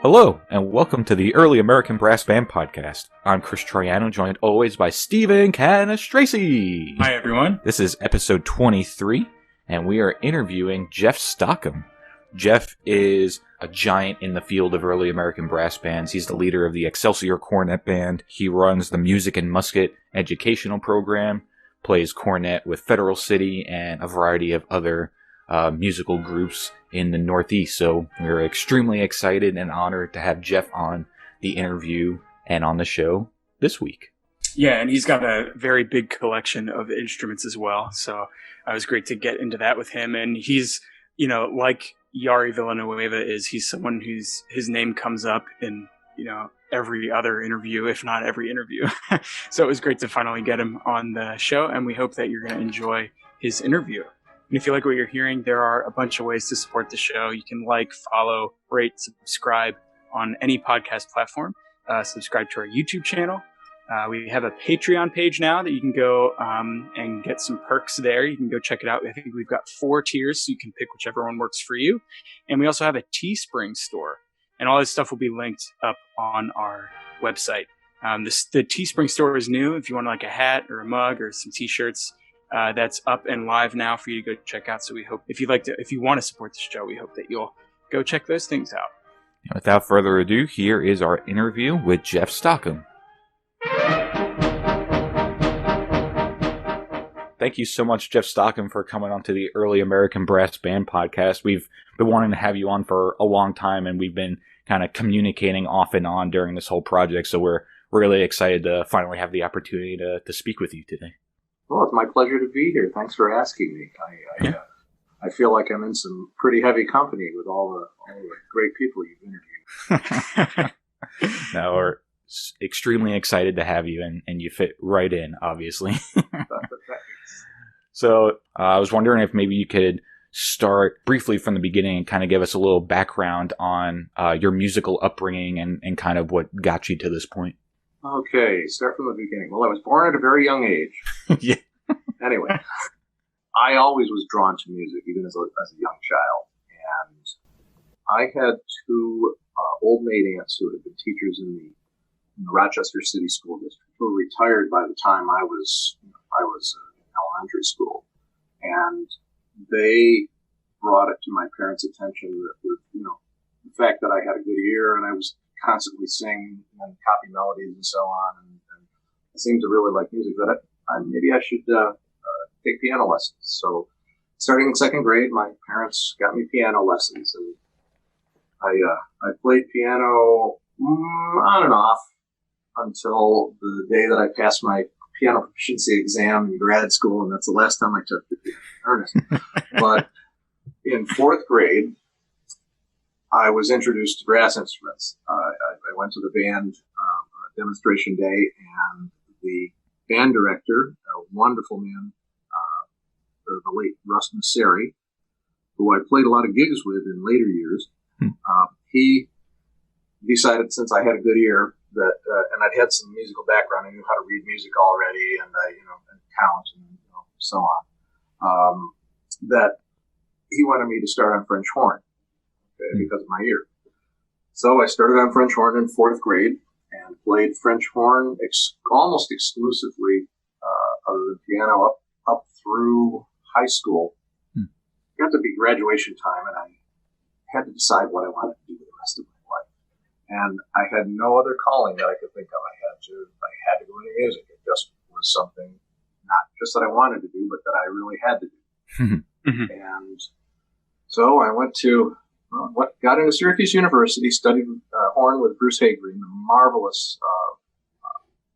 Hello, and welcome to the Early American Brass Band Podcast. I'm Chris Troiano, joined always by Stephen Canastraci. Hi, everyone. This is episode 23, and we are interviewing Jeff Stockham. Jeff is a giant in the field of early American brass bands. He's the leader of the Excelsior Cornet Band. He runs the Music and Musket educational program, plays cornet with Federal City and a variety of other musical groups in the Northeast. So we're extremely excited and honored to have Jeff on the interview and on the show this week. Yeah, and he's got a very big collection of instruments as well. So it was great to get into that with him. And he's, like Yari Villanueva is, he's someone his name comes up in, every other interview, if not every interview. So it was great to finally get him on the show, and we hope that you're going to enjoy his interview. And if you like what you're hearing, there are a bunch of ways to support the show. You can follow, rate, subscribe on any podcast platform. Subscribe to our YouTube channel. We have a Patreon page now that you can go and get some perks there. You can go check it out. I think we've got 4 tiers, so you can pick whichever one works for you. And we also have a Teespring store. And all this stuff will be linked up on our website. The Teespring store is new. If you want a hat or a mug or some T-shirts, that's up and live now for you to go check out. So we hope if you want to support the show, we hope that you'll go check those things out. Without further ado, here is our interview with Jeff Stockham. Thank you so much, Jeff Stockham, for coming on to the Early American Brass Band Podcast. We've been wanting to have you on for a long time, and we've been kind of communicating off and on during this whole project. So we're really excited to finally have the opportunity to speak with you today. Well, it's my pleasure to be here. Thanks for asking me. I feel like I'm in some pretty heavy company with all the great people you've interviewed. No, we're extremely excited to have you, and you fit right in, obviously. So I was wondering if maybe you could start briefly from the beginning and kind of give us a little background on your musical upbringing and kind of what got you to this point. Okay, start from the beginning. Well, I was born at a very young age. Yeah. Anyway, I always was drawn to music, even as a young child. And I had 2 old maid aunts who had been teachers in the Rochester City School District, who were retired by the time I was in elementary school. And they brought it to my parents' attention that with, the fact that I had a good ear and I was constantly sing and copy melodies and so on, and I seemed to really like music, that maybe I should take piano lessons. So starting in 2nd grade, my parents got me piano lessons, and I played piano on and off until the day that I passed my piano proficiency exam in grad school, and that's the last time I took the piano in earnest. But in 4th grade, I was introduced to brass instruments. I went to the band demonstration day, and the band director, a wonderful man, the late Russ Masseri, who I played a lot of gigs with in later years, he decided, since I had a good ear, that and I'd had some musical background, I knew how to read music already, and and count, and so on, that he wanted me to start on French horn. Because of my ear. So I started on French horn in 4th grade and played French horn almost exclusively, other than piano, up through high school. Got to be graduation time, and I had to decide what I wanted to do with the rest of my life. And I had no other calling that I could think of. I had to go into music. It just was something not just that I wanted to do, but that I really had to do. And so I got into Syracuse University, studied horn with Bruce Hagreen, the marvelous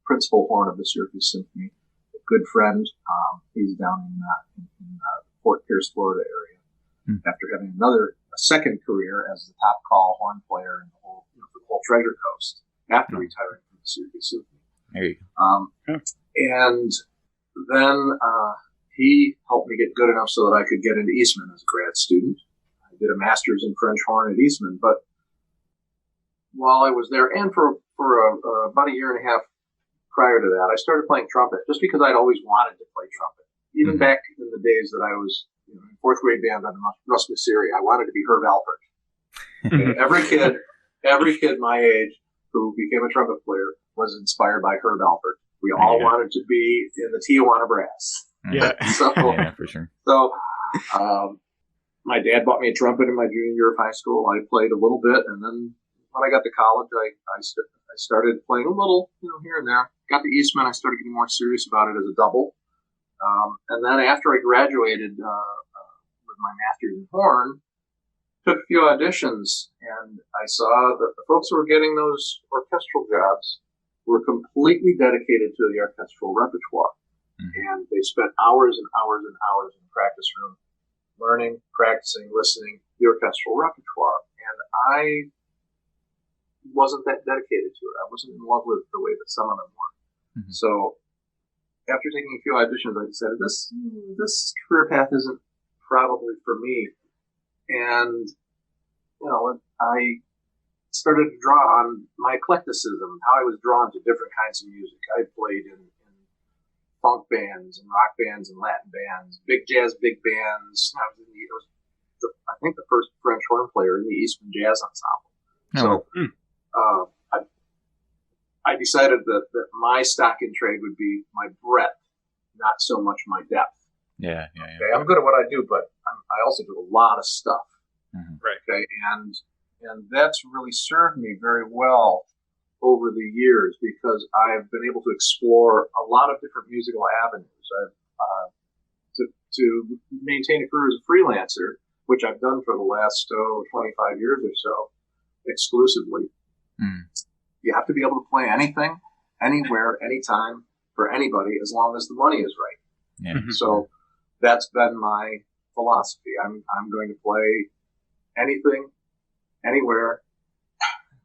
principal horn of the Syracuse Symphony, a good friend. He's down in Fort Pierce, Florida area, after having a second career as the top call horn player in for the whole Treasure Coast after retiring from the Syracuse Symphony. There you go. And then he helped me get good enough so that I could get into Eastman as a grad student. Did a master's in French horn at Eastman, but while I was there, and for about a year and a half prior to that, I started playing trumpet, just because I'd always wanted to play trumpet. Even back in the days that I was in 4th grade band under Russ Masseri, I wanted to be Herb Alpert. Every kid every kid my age who became a trumpet player was inspired by Herb Alpert. We all wanted to be in the Tijuana Brass. Yeah. Yeah, for sure. So, my dad bought me a trumpet in my junior year of high school. I played a little bit, and then when I got to college, I started playing a little, here and there. Got to Eastman, I started getting more serious about it as a double. And then after I graduated with my master's in horn, took a few auditions, and I saw that the folks who were getting those orchestral jobs were completely dedicated to the orchestral repertoire. And they spent hours and hours and hours in the practice room learning, practicing, listening the orchestral repertoire. And I wasn't that dedicated to it. I wasn't in love with the way that some of them were. So after taking a few auditions, I decided this career path isn't probably for me. And, I started to draw on my eclecticism, how I was drawn to different kinds of music. I played in funk bands and rock bands and Latin bands, big jazz, big bands. I was I think the first French horn player in the Eastman Jazz Ensemble. So I decided that my stock in trade would be my breadth, not so much my depth. Yeah. Okay, I'm good at what I do, but I also do a lot of stuff. Right. Okay, and that's really served me very well over the years because I've been able to explore a lot of different musical avenues. To maintain a career as a freelancer, which I've done for the last 25 years or so, exclusively. You have to be able to play anything, anywhere, anytime, for anybody, as long as the money is right. Yeah. So that's been my philosophy. I'm going to play anything, anywhere,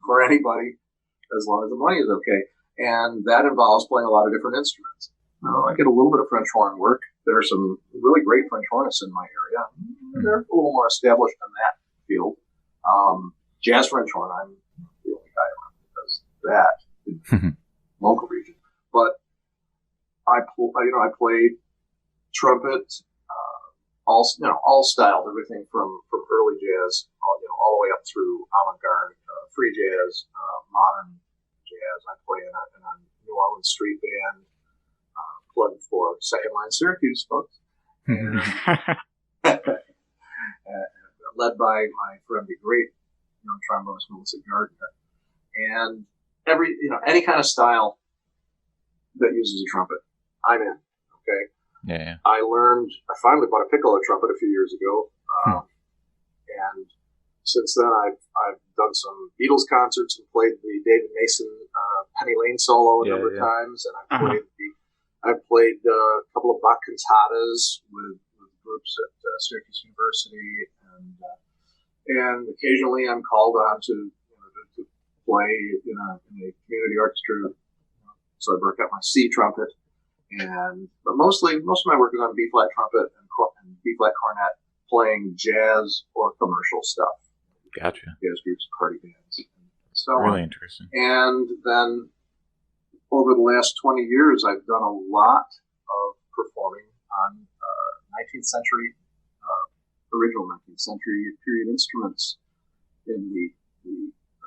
for anybody, as long as the money is okay. And that involves playing a lot of different instruments. I get a little bit of French horn work. There are some really great French hornists in my area. They're a little more established in that field. Jazz French horn, I'm the only guy around who does that in local region. But I played trumpet, all styles, everything from early jazz, all the way up through avant-garde, free jazz, modern jazz. I play in a New Orleans street band, plug for Second Line Syracuse, folks. Led by my friend, the great trombonist Melissa Gardner. And any kind of style that uses a trumpet, I'm in. Okay. Yeah. I finally bought a piccolo trumpet a few years ago, and since then I've done some Beatles concerts and played the David Mason Penny Lane solo a number of times, and I've played a couple of Bach cantatas with groups at Syracuse University, and occasionally I'm called on to play in a community orchestra. So I broke out my C trumpet, but most of my work is on B flat trumpet and B flat cornet, playing jazz or commercial stuff. Gotcha. Jazz groups, party bands, and so really on. Interesting. And then over the last 20 years, I've done a lot of performing on 19th century, original 19th century period instruments in the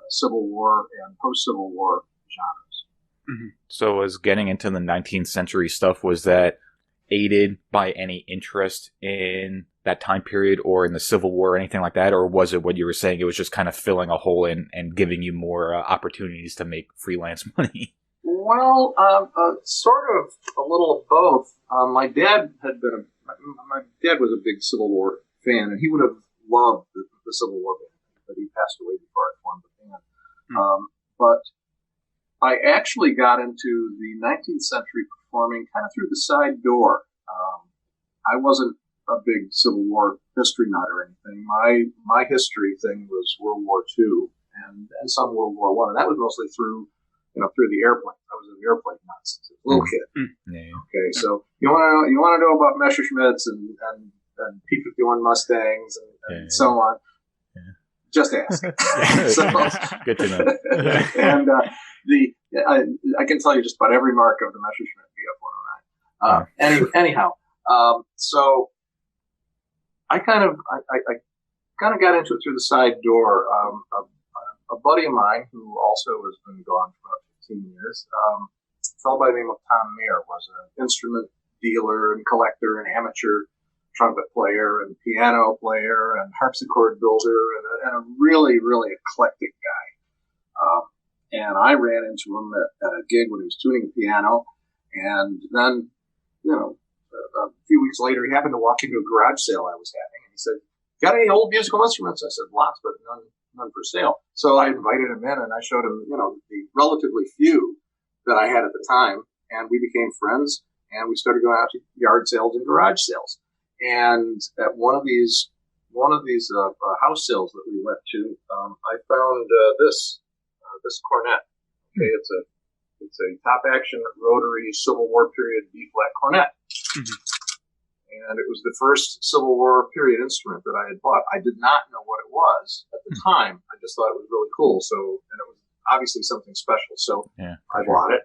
Civil War and post-Civil War genres. So as getting into the 19th century stuff, was that aided by any interest in that time period or in the Civil War or anything like that? Or was it what you were saying, it was just kind of filling a hole in and giving you more opportunities to make freelance money? Well, sort of a little of both. My dad was a big Civil War fan, and he would have loved the Civil War band, but he passed away before I formed the band. But I actually got into the 19th century performing kind of through the side door. I wasn't a big Civil War history nut or anything. My history thing was World War II and some World War I, and that was mostly through the airplane. I was an airplane nut since I was a little kid. Okay, so you want to know about Messerschmitts and P-51 Mustangs and so on. Just ask. So, good to know. And I can tell you just about every mark of the Messerschmitt BF-109. Anyhow, so I kind of got into it through the side door. a buddy of mine who also has been gone for about 15 years, a fellow by the name of Tom Mayer, was an instrument dealer and collector and amateur trumpet player and piano player and harpsichord builder and a really, really eclectic guy. And I ran into him at a gig when he was tuning a piano. And then, a few weeks later, he happened to walk into a garage sale I was having. And he said, "Got any old musical instruments?" I said, "Lots, but none for sale." So I invited him in and I showed him, the relatively few that I had at the time. And we became friends and we started going out to yard sales and garage sales. And at one of these house sales that we went to, I found this cornet. Okay, it's a top action rotary Civil War period B flat cornet, and it was the first Civil War period instrument that I had bought. I did not know what it was at the time. I just thought it was really cool. So, and it was obviously something special. So I bought it,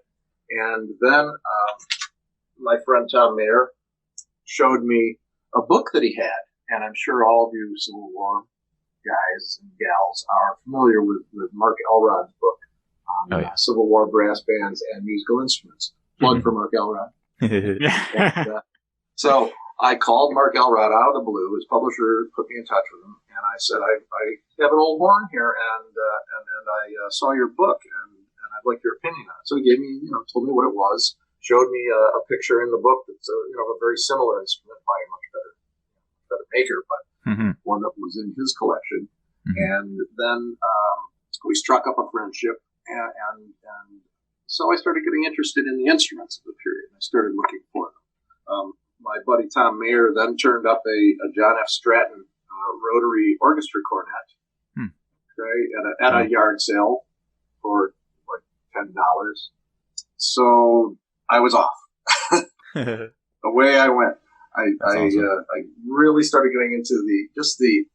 and then my friend Tom Mayer showed me a book that he had, and I'm sure all of you Civil War guys and gals are familiar with Mark Elrod's book on Civil War brass bands and musical instruments. Plug for Mark Elrod. So I called Mark Elrod out of the blue. His publisher put me in touch with him, and I said, I have an old horn here, and I saw your book, and I'd like your opinion on it. So he gave me, told me what it was, showed me a picture in the book that's a very similar instrument by a much better maker, but one that was in his collection. And then we struck up a friendship, and so I started getting interested in the instruments of the period. I started looking for them. My buddy Tom Mayer then turned up a John F. Stratton rotary orchestra cornet, at a yard sale for like $10. So I was off. Away I went. I really started getting into the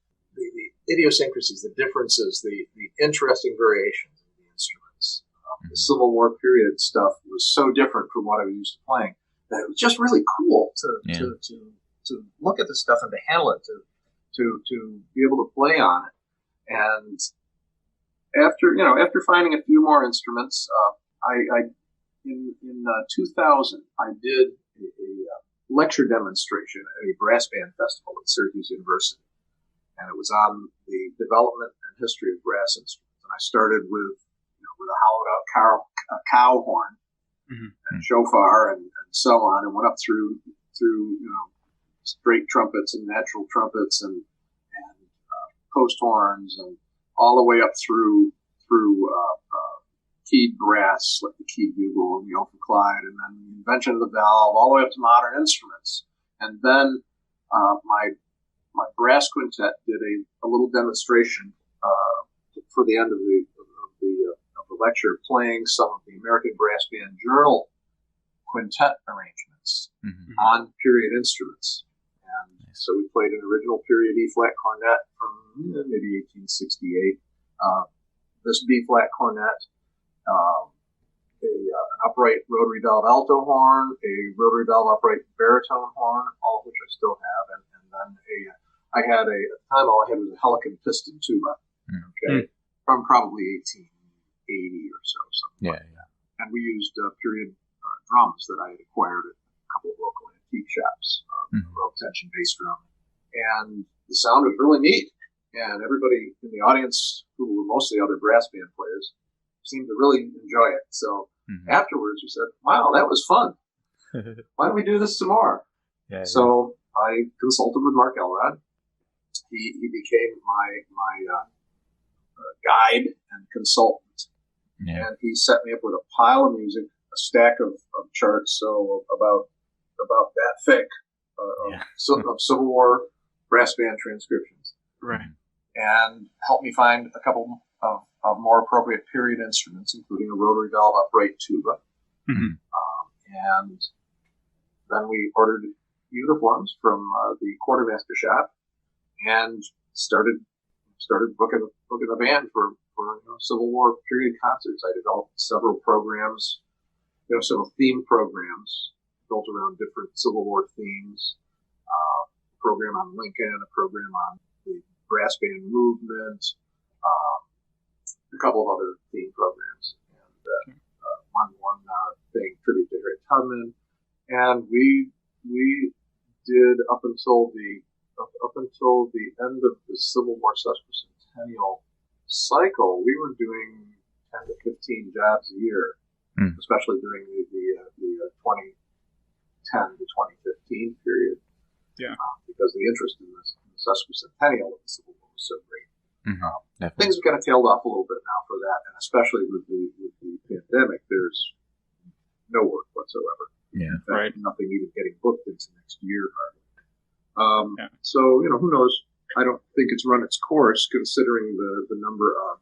idiosyncrasies, the differences, the interesting variations of the instruments. The Civil War period stuff was so different from what I was used to playing that it was just really cool to look at the stuff and to handle it, to be able to play on it. And after finding a few more instruments, in 2000 I did a lecture demonstration at a brass band festival at Syracuse University, and it was on the development and history of brass instruments. And I started with a hollowed out cow horn and shofar and so on, and went up through straight trumpets and natural trumpets and post horns, and all the way up through keyed brass, like the keyed bugle and the open Clyde, and then the invention of the valve, all the way up to modern instruments. And then my brass quintet did a little demonstration for the end of the lecture, playing some of the American Brass Band Journal quintet arrangements on period instruments. And so we played an original period E-flat cornet from maybe 1868, this B-flat cornet, an upright rotary valve alto horn, a rotary valve upright baritone horn, all of which I still have, and then at the time all I had was a Helican piston tuba, from probably 1880 or so, something like that. And we used period drums that I had acquired at a couple of local antique shops, low tension bass drum, and the sound was really neat. And everybody in the audience, who were mostly other brass band players, seemed to really enjoy it. So afterwards we said, wow, that was fun. Why don't we do this some more? So I consulted with Mark Elrod. He became my guide and consultant. And he set me up with a pile of music, a stack of charts, so about that thick, of Civil War brass band transcriptions. Right. And helped me find a couple of more appropriate period instruments, including a rotary valve upright tuba. And then we ordered uniforms from the quartermaster shop and started booking the band for Civil War period concerts. I developed several programs, several theme programs built around different Civil War themes. A program on Lincoln, a program on the brass band movement, a couple of other theme programs, and one thing tribute to Harriet Tubman, and we did up until the end of the Civil War sesquicentennial cycle, we were doing 10 to 15 jobs a year, especially during the 2010 to 2015 period. Yeah, because the interest in the sesquicentennial of the Civil War was so great. Definitely. Things have kind of tailed off a little bit now for that, and especially with the pandemic, there's no work whatsoever. Yeah, in fact, right. Nothing even getting booked into next year. So who knows? I don't think it's run its course, considering the number of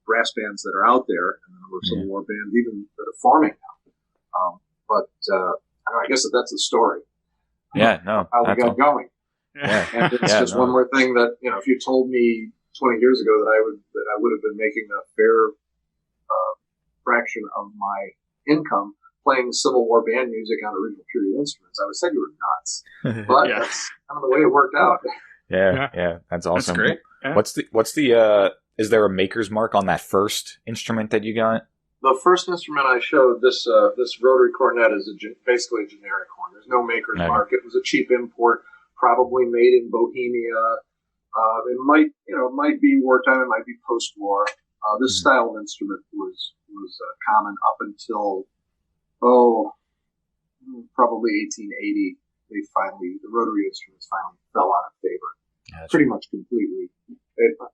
brass bands that are out there and the number of Civil War bands even that are forming now. But I guess that's the story. Yeah, no, how we got going. Yeah, and it's just one more thing that if you told me 20 years ago that I would have been making a fair fraction of my income playing Civil War band music on original period instruments, I would say you were nuts. But that's kind of the way it worked out. Yeah, that's awesome. That's great. Yeah. What's the is there a maker's mark on that first instrument that you got? The first instrument I showed, this rotary cornet, is basically a generic horn. There's no maker's mark. It was a cheap import, probably made in Bohemia. It might be wartime. It might be post-war. This style of instrument was common up until probably 1880. The rotary instruments finally fell out of favor, pretty much completely,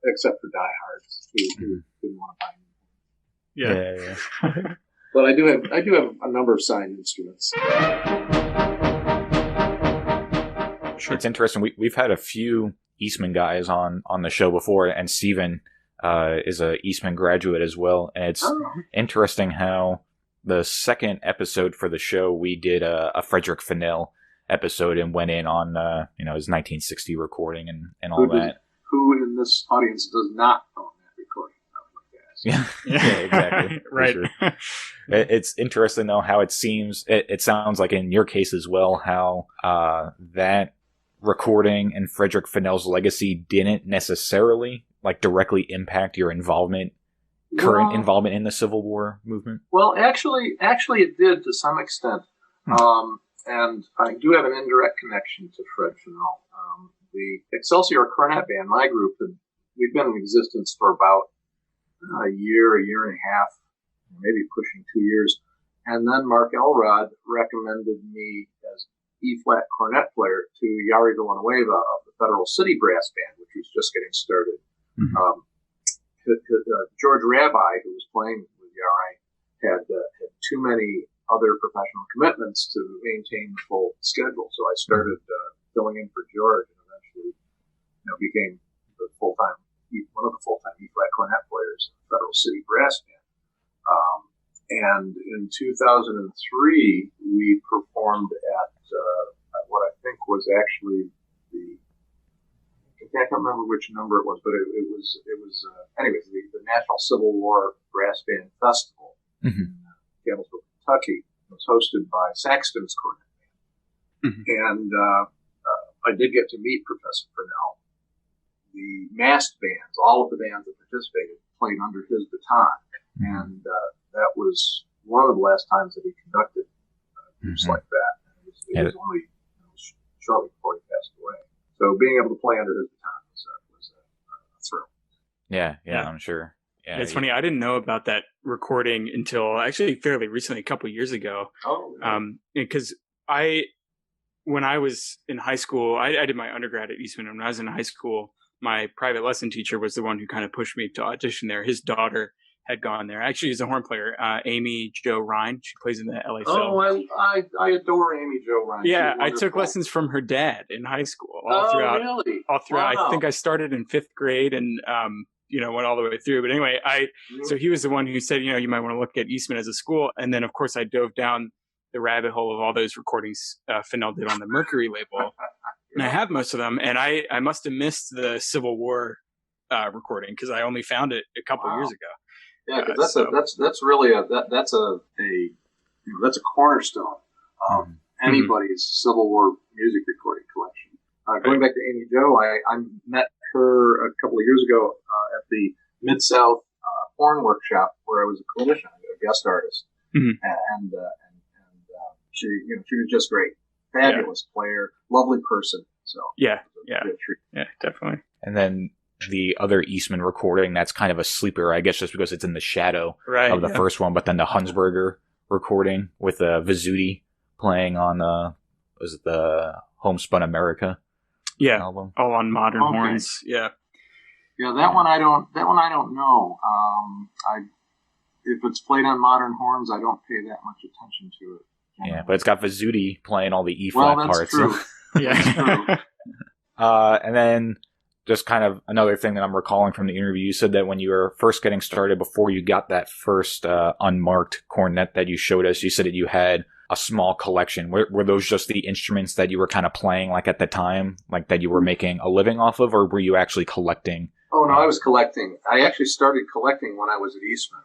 except for diehards who didn't want to buy them. Yeah. But I do have a number of signed instruments. Sure. It's interesting. We've had a few Eastman guys on the show before, and Steven is a Eastman graduate as well. And it's interesting how the second episode for the show, we did a Frederick Fennell episode and went in on his 1960 recording and all that. Who in this audience does not own that recording? Yeah, exactly. Right. Sure. It's interesting though how it seems. It sounds like in your case as well how that recording and Frederick Fennell's legacy didn't necessarily directly impact your current involvement in the Civil War movement. Well, actually, it did to some extent, and I do have an indirect connection to Fred Fennell. The Excelsior Cornet Band, my group, we've been in existence for about a year and a half, maybe pushing 2 years. And then Mark Elrod recommended me as E-flat cornet player to Yari Villanueva of the Federal City Brass Band, which was just getting started. George Rabbi, who was playing with Yari, had too many other professional commitments to maintain the full schedule. So I started filling in for George, and eventually became one of the full-time E-flat cornet players in the Federal City Brass Band. And in 2003, we performed at what I think was actually I can't remember which number it was, but it was anyways, the National Civil War Brass Band Festival in Campbellsville, Kentucky. It was hosted by Saxton's Cornet Band. And I did get to meet Professor Fennell. The massed bands, all of the bands that participated, played under his baton. And that was one of the last times that he conducted groups like that. It was only shortly before he passed away. So being able to play under his baton was a thrill. Yeah, I'm sure. Yeah, it's funny. I didn't know about that recording until actually fairly recently, a couple of years ago. Because when I was in high school, I did my undergrad at Eastman. And when I was in high school, my private lesson teacher was the one who kind of pushed me to audition there. His daughter had gone there. Actually, he's a horn player, Amy Jo Ryan. She plays in the LA film. Oh, I adore Amy Jo Ryan. Yeah, I took lessons from her dad in high school. Really? All throughout. Wow. I think I started in 5th grade and went all the way through. But anyway, so he was the one who said, you might want to look at Eastman as a school. And then, of course, I dove down the rabbit hole of all those recordings Fennell did on the Mercury label. And I have most of them. And I must have missed the Civil War recording because I only found it a couple years ago. Yeah, because that's really a cornerstone of anybody's Civil War music recording collection. Going back to Amy Jo, I met her a couple of years ago at the Mid-South horn workshop where I was a clinician, a guest artist, and she was just great, fabulous player, lovely person. So yeah, definitely. And then the other Eastman recording, that's kind of a sleeper, I guess, just because it's in the shadow of the first one. But then the Hunsberger recording with Vizzuti playing on was it the Homespun America album? All on modern horns. Yeah, that one I don't know. If it's played on modern horns, I don't pay that much attention to it. Yeah, but it's got Vizzuti playing all the E flat parts. True. So. That's true. And then just kind of another thing that I'm recalling from the interview, you said that when you were first getting started, before you got that first unmarked cornet that you showed us, you said that you had a small collection. Were those just the instruments that you were kind of playing like at the time, like that you were making a living off of, or were you actually collecting? Oh, no, I was collecting. I actually started collecting when I was at Eastman.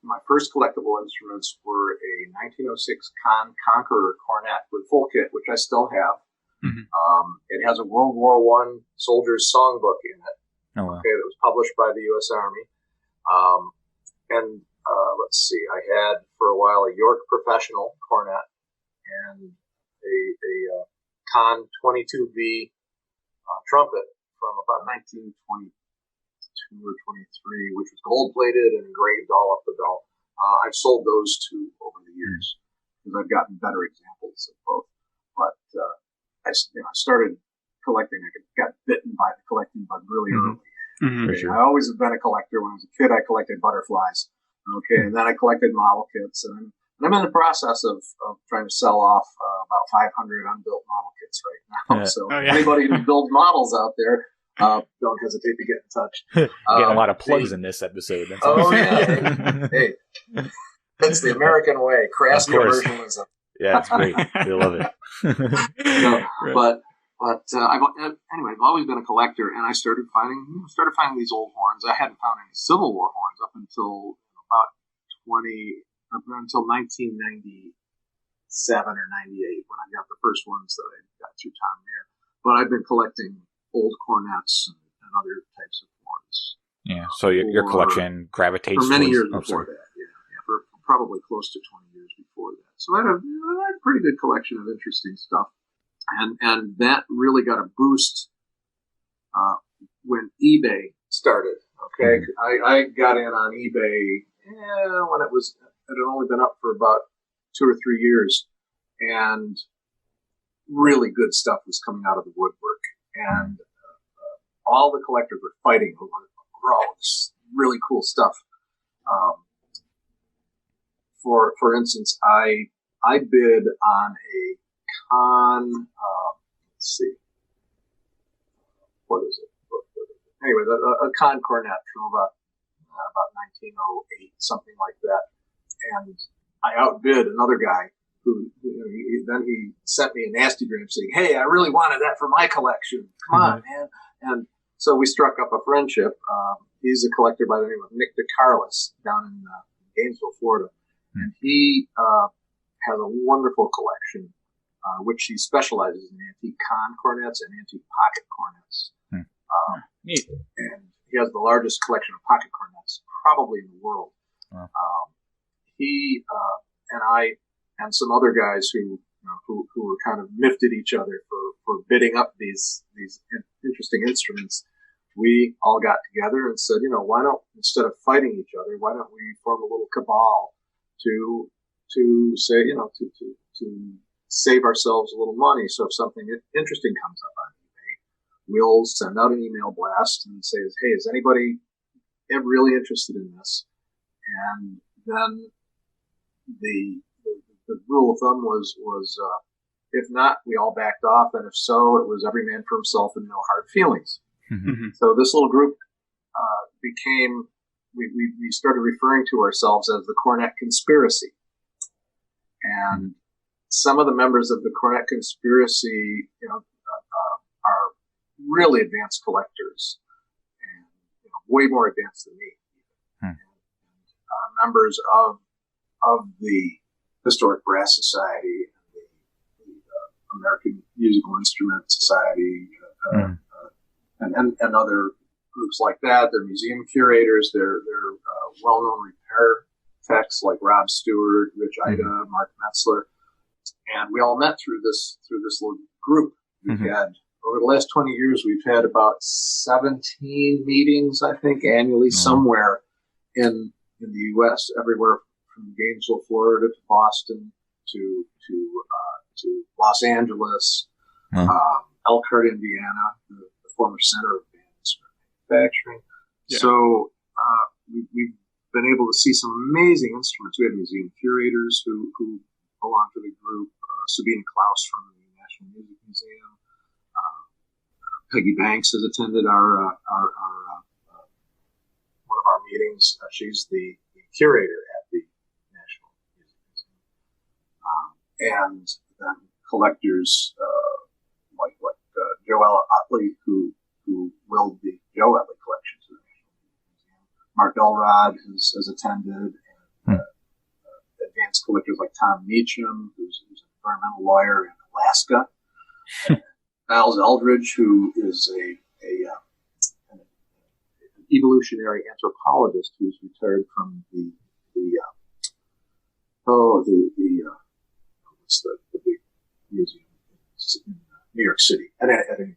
My first collectible instruments were a 1906 Conqueror cornet with full kit, which I still have. It has a World War I soldier's songbook in it. Oh, wow. Okay, that was published by the U.S. Army. Let's see, I had for a while a York Professional cornet and a Con 22V trumpet from about 1922 or 23, which was gold-plated and engraved all up the belt. I've sold those two over the years because I've gotten better examples of both. But I started collecting. I got bitten by the collecting bug really early. Okay, Sure. I always have been a collector. When I was a kid, I collected butterflies. Okay, and then I collected model kits, and I'm in the process of trying to sell off about 500 unbuilt model kits right now. Yeah. So anybody who builds models out there, don't hesitate to get in touch. Getting a lot of plugs in this episode. That's yeah. Hey, that's the American way. Crass commercialism. Yeah, it's great. We love it. But I've always been a collector, and I started finding these old horns. I hadn't found any Civil War horns up until until 1997 or 98 when I got the first ones that I got through Tom Mayer. But I've been collecting old cornets and other types of horns. Yeah, so your collection gravitates for many years towards, before that. Yeah, for probably close to 20 years before that. So I had a pretty good collection of interesting stuff, and that really got a boost when eBay started. Okay, I got in on eBay when it had only been up for about 2 or 3 years, and really good stuff was coming out of the woodwork, and all the collectors were fighting over all this really cool stuff. For instance, I bid on a Con. Let's see, what is it? Anyway, a Con cornet from about 1908, something like that, and I outbid another guy who then he sent me a nasty gram saying, "Hey, I really wanted that for my collection. Come on, man!" And so we struck up a friendship. He's a collector by the name of Nick DeCarlis down in Gainesville, Florida, and he has a wonderful collection, which he specializes in antique Con cornets and antique pocket cornets. Neat. And he has the largest collection of pocket cornets probably in the world. Wow. He and I and some other guys who were kind of miffed at each other for bidding up these interesting instruments. We all got together and said, why don't, instead of fighting each other, why don't we form a little cabal to say, to save ourselves a little money. So if something interesting comes up on eBay, we'll send out an email blast and say, hey, is anybody really interested in this? And then the rule of thumb was if not, we all backed off, and if so, it was every man for himself and no hard feelings. Mm-hmm. So this little group became, we started referring to ourselves as the Cornet Conspiracy. And some of the members of the Cornet Conspiracy, are really advanced collectors, and way more advanced than me. And members of the Historic Brass Society, and the American Musical Instrument Society, and other groups like that. They're museum curators. They're well-known repair techs like Rob Stewart, Rich Ida, Mark Metzler, and we all met through this little group. We've had over the last 20 years, we've had about 17 meetings, I think, annually somewhere in the U.S. Everywhere from Gainesville, Florida, to Boston, to Los Angeles, Elkhart, Indiana, the former center of band manufacturing. Yeah. So we've been able to see some amazing instruments. We have museum curators who belong to the group. Sabina Klaus from the National Music Museum. Peggy Banks has attended our one of our meetings. She's the curator at the National Music Museum. And then collectors like Joella Utley, who willed the Joe Utley collection to the National Music Museum. Mark Elrod has attended, and advanced collectors like Tom Meacham, who's an environmental lawyer in Alaska. Niles Eldridge, who is an evolutionary anthropologist who's retired from the big museum in New York City. At any rate,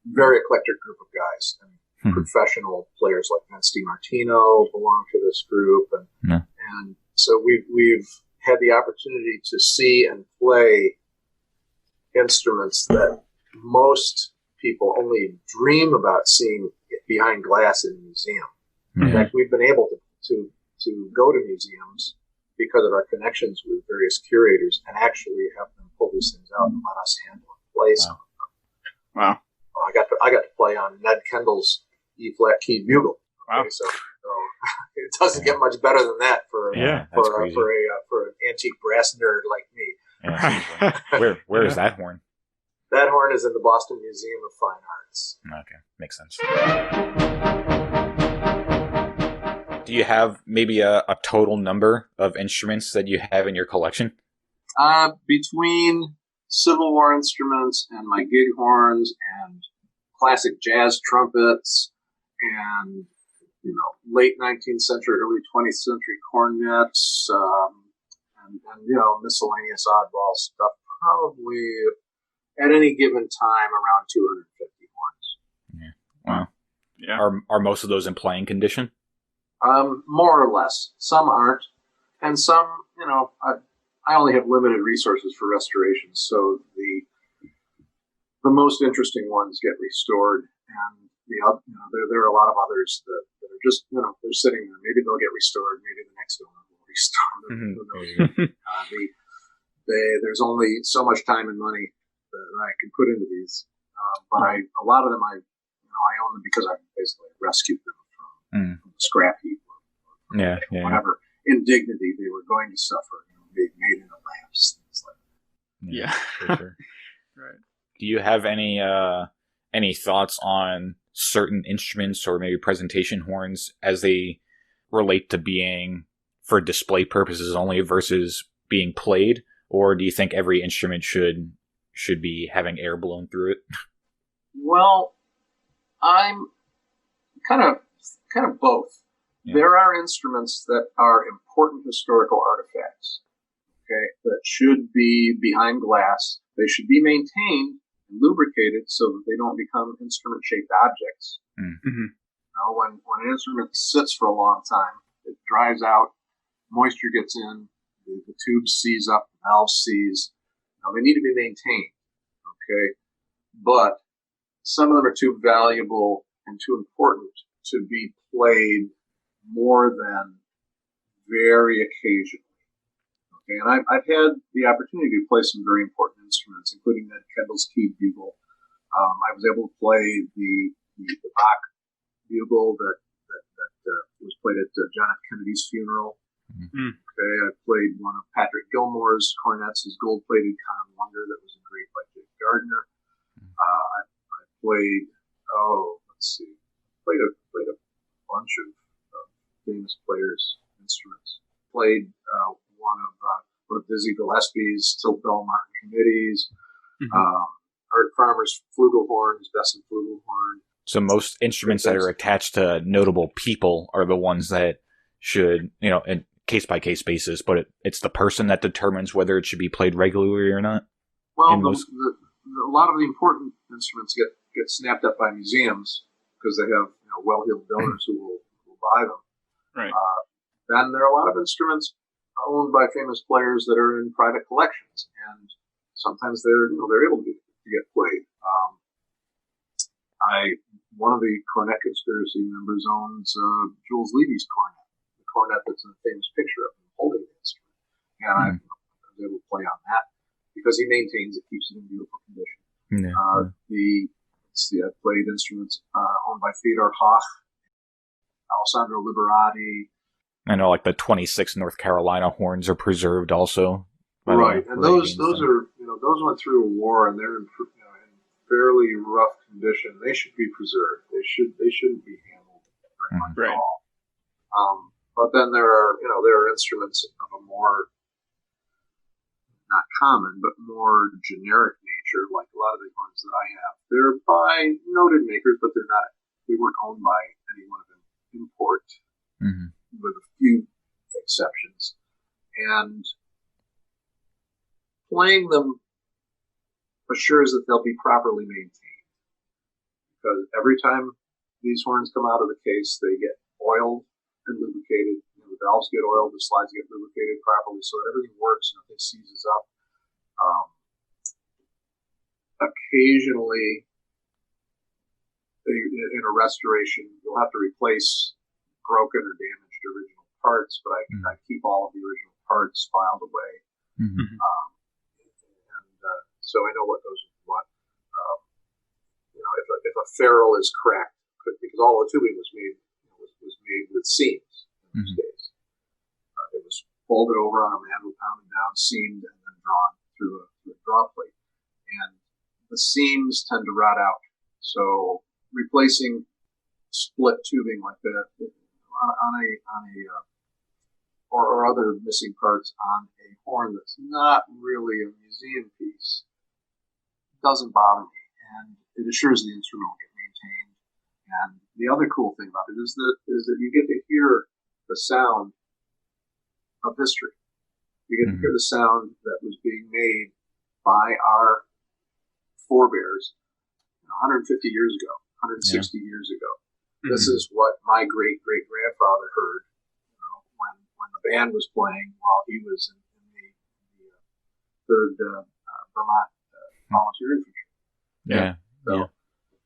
very eclectic group of guys. And professional players like Vince DiMartino belong to this group, and so we've had the opportunity to see and play instruments that most people only dream about seeing behind glass in a museum. In fact, we've been able to go to museums because of our connections with various curators and actually have them pull these things out and let us handle and play some of them. Wow. I got to play on Ned Kendall's E-flat keyed bugle. Okay, so it doesn't get much better than that for an antique brass nerd like me. Yeah, where is that horn? That horn is in the Boston Museum of Fine Arts. Okay, makes sense. Do you have maybe a total number of instruments that you have in your collection? Between Civil War instruments and my gig horns and classic jazz trumpets and late 19th century, early 20th century cornets, and miscellaneous oddball stuff, probably at any given time around 250 horns. Yeah. Wow. Yeah. Are most of those in playing condition? More or less. Some aren't, and some, I only have limited resources for restoration, so the most interesting ones get restored, and there are a lot of others that are just, they're sitting there. Maybe they'll get restored. Maybe the next owner will restore them. Who knows? There's only so much time and money that I can put into these, but a lot of them I own them because I basically rescued them from the scrap heap or whatever indignity they were going to suffer. Made in the lamps, things like that. Yeah, for sure. Right. Do you have any thoughts on certain instruments or maybe presentation horns as they relate to being for display purposes only versus being played, or do you think every instrument should be having air blown through it? Well, I'm kind of both. Yeah. There are instruments that are important historical artifacts, that should be behind glass. They should be maintained and lubricated so that they don't become instrument-shaped objects. Mm-hmm. When an instrument sits for a long time, it dries out, moisture gets in, the tube seize up, the valve seize. They need to be maintained, but some of them are too valuable and too important to be played more than very occasionally. And I've had the opportunity to play some very important instruments, including Ned Kendall's keyed bugle. I was able to play the Bach bugle that was played at John F. Kennedy's funeral. Mm-hmm. I played one of Patrick Gilmore's cornets, his gold-plated Con Wonder that was engraved by Jake Gardner. I played played a bunch of famous players' instruments. Played one of Dizzy Gillespie's Tilt Bell Martin committees. Art Farmer's flugelhorn, his Besson flugelhorn. So most instruments that are attached to notable people are the ones that should, in case-by-case basis, but it's the person that determines whether it should be played regularly or not? Well, a lot of the important instruments get snapped up by museums because they have well-heeled donors who will buy them. Right. Then there are a lot of instruments owned by famous players that are in private collections, and sometimes they're able to get played. One of the Cornet Conspiracy members owns Jules Levy's cornet, the cornet that's in a famous picture of him holding the instrument, and I was able to play on that because he maintains it, keeps it in beautiful condition. Yeah. I've played instruments owned by Theodor Hoch, Alessandro Liberati. I know, like the 26 North Carolina horns are preserved also. Right, and those are those went through a war and they're in fairly rough condition. They should be preserved. They shouldn't be handled very much at all. But then there are instruments of a more not common but more generic nature, like a lot of the horns that I have. They're by noted makers, but they weren't owned by anyone of import, with a few exceptions. And playing them assures that they'll be properly maintained. Because every time these horns come out of the case, they get oiled and lubricated. The valves get oiled, the slides get lubricated properly so that everything works and nothing seizes up. Occasionally, in a restoration, you'll have to replace broken or damaged original parts, but I keep all of the original parts filed away. So I know what goes with what. If a ferrule is cracked, because all the tubing was made with seams in those days. It was folded over on a mantle, pounded down, seamed, and then drawn through a draw plate. And the seams tend to rot out. So replacing split tubing like that or other missing parts on a horn that's not really a museum piece doesn't bother me, and it assures the instrument will get maintained. And the other cool thing about it is that you get to hear the sound of history. You get to hear the sound that was being made by our forebears 150 years ago, 160 years ago. This is what my great-great-grandfather heard when the band was playing while he was in the 3rd Vermont Volunteer Infantry.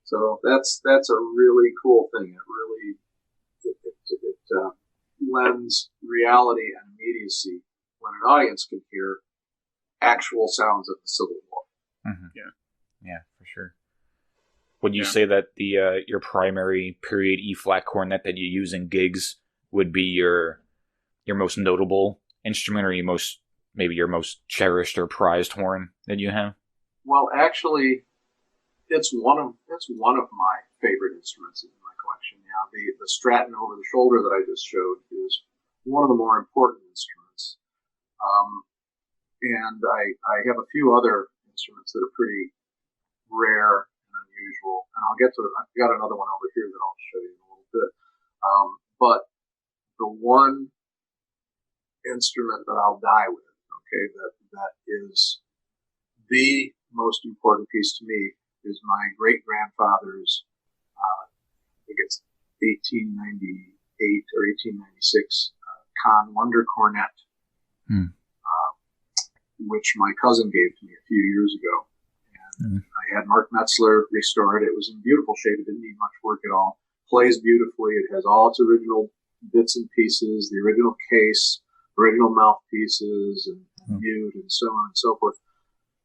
So that's a really cool thing. It lends reality and immediacy when an audience can hear actual sounds of the Civil War. Yeah, for sure. Would you say that your primary period E-flat cornet that you use in gigs would be your most notable instrument, or your most cherished or prized horn that you have? Well, actually, it's one of my favorite instruments in my collection. Yeah, the Stratton over the shoulder that I just showed is one of the more important instruments. And I have a few other instruments that are pretty rare and unusual, and I've got another one over here that I'll show you in a little bit. But the one instrument that I'll die with, that is the most important piece to me, is my great-grandfather's, I think it's 1898 or 1896, Kahn Wonder Cornet, which my cousin gave to me a few years ago. And I had Mark Metzler restore it. It was in beautiful shape. It didn't need much work at all. Plays beautifully. It has all its original bits and pieces, the original case, original mouthpieces, and mute, and so on and so forth.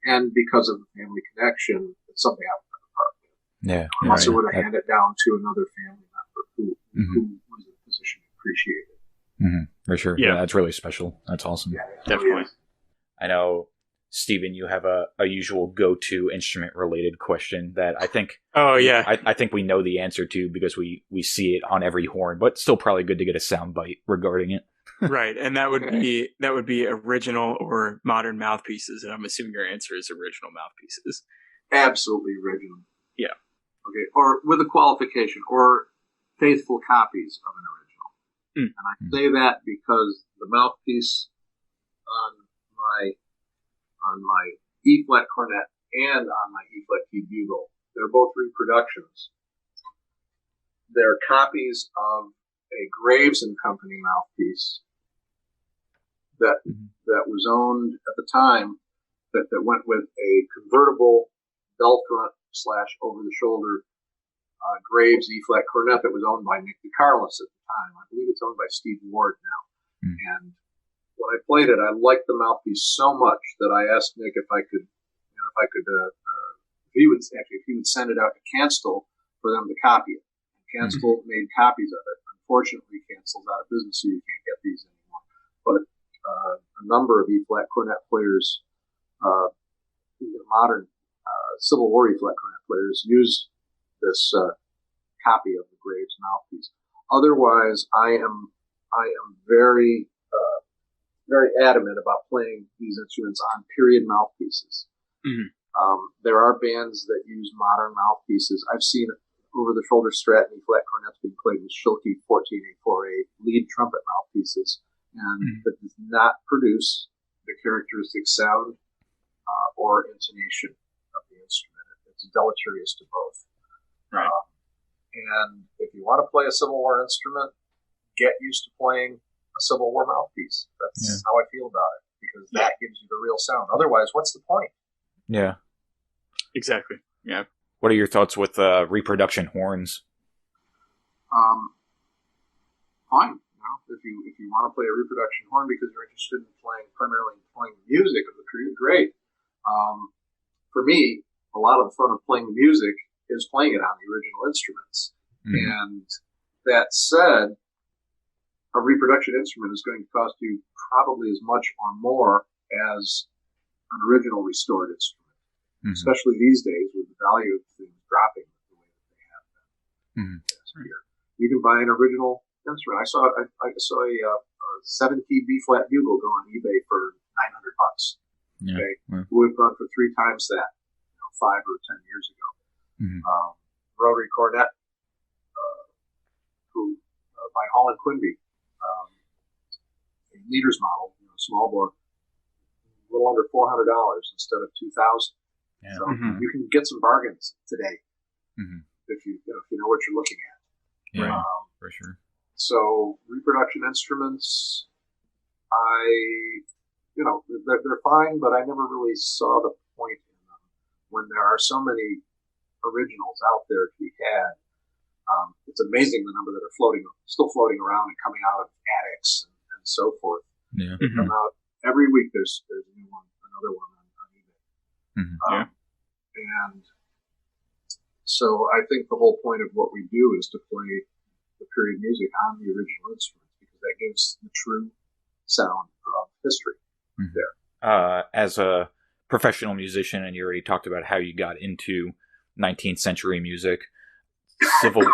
And because of the family connection, it's something I would never part with. Unless I would have handed it down to another family member who was in a position to appreciate it. For sure. Yeah, that's really special. That's awesome. Yeah, definitely. I know, Stephen, you have a usual go-to instrument-related question that I think. Oh yeah, I think we know the answer to because we see it on every horn, but still probably good to get a soundbite regarding it. Right, and that would be original or modern mouthpieces, and I'm assuming your answer is original mouthpieces. Absolutely original. Yeah. Okay, or with a qualification, or faithful copies of an original. And I say that because the mouthpiece on my E flat cornet and on my E flat key bugle, they're both reproductions. They're copies of a Graves and Company mouthpiece that was owned at the time that went with a convertible bell front / over the shoulder Graves E flat cornet that was owned by Nick DeCarlos at the time. I believe it's owned by Steve Ward now. And when I played it, I liked the mouthpiece so much that I asked Nick if he would send it out to Canstel for them to copy it. And Canstel made copies of it. Unfortunately, Canstel's out of business, so you can't get these anymore. But a number of E flat cornet players, modern Civil War E flat cornet players, use this copy of the Graves mouthpiece. Otherwise, I am very adamant about playing these instruments on period mouthpieces. There are bands that use modern mouthpieces. I've seen over-the-shoulder Strat and E-flat cornets being played with Schilke 14A4A lead trumpet mouthpieces, and that does not produce the characteristic sound or intonation of the instrument. It's deleterious to both. Right. And if you want to play a Civil War instrument, get used to playing a Civil War mouthpiece. That's how I feel about it, because that gives you the real sound. Otherwise, what's the point? Yeah. Exactly. Yeah. What are your thoughts with reproduction horns? Fine. If you want to play a reproduction horn because you're interested in primarily playing the music of the period, great. For me, a lot of the fun of playing the music is playing it on the original instruments. And that said, a reproduction instrument is going to cost you probably as much or more as an original restored instrument, especially these days with the value of things dropping the way that they have been last year. You can buy an original instrument. I saw a 7-key B flat bugle go on eBay for $900. Okay, would have gone for 3 times that, 5 or 10 years ago. Rotary cornet, by Hall and Quinby, a leader's model, small bore, a little under $400 instead of $2,000. So you can get some bargains today if you know what you're looking at. Yeah, for sure. So reproduction instruments, they're fine, but I never really saw the point in them when there are so many originals out there to be had. It's amazing the number that are still floating around and coming out of attics and so forth. Yeah. They come out every week. There's a new one, another one on eBay. And so I think the whole point of what we do is to play the period music on the original instruments, because that gives the true sound of history there. As a professional musician, and you already talked about how you got into 19th century music,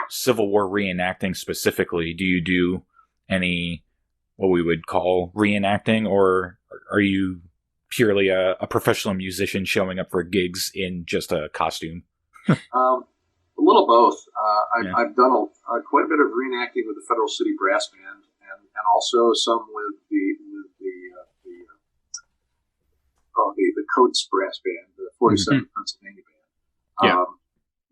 Civil War reenacting specifically, do you do any what we would call reenacting, or are you purely a professional musician showing up for gigs in just a costume? A little both. I've done quite a bit of reenacting with the Federal City Brass Band, and also some with the Coates Brass Band, the 47th Pennsylvania Band.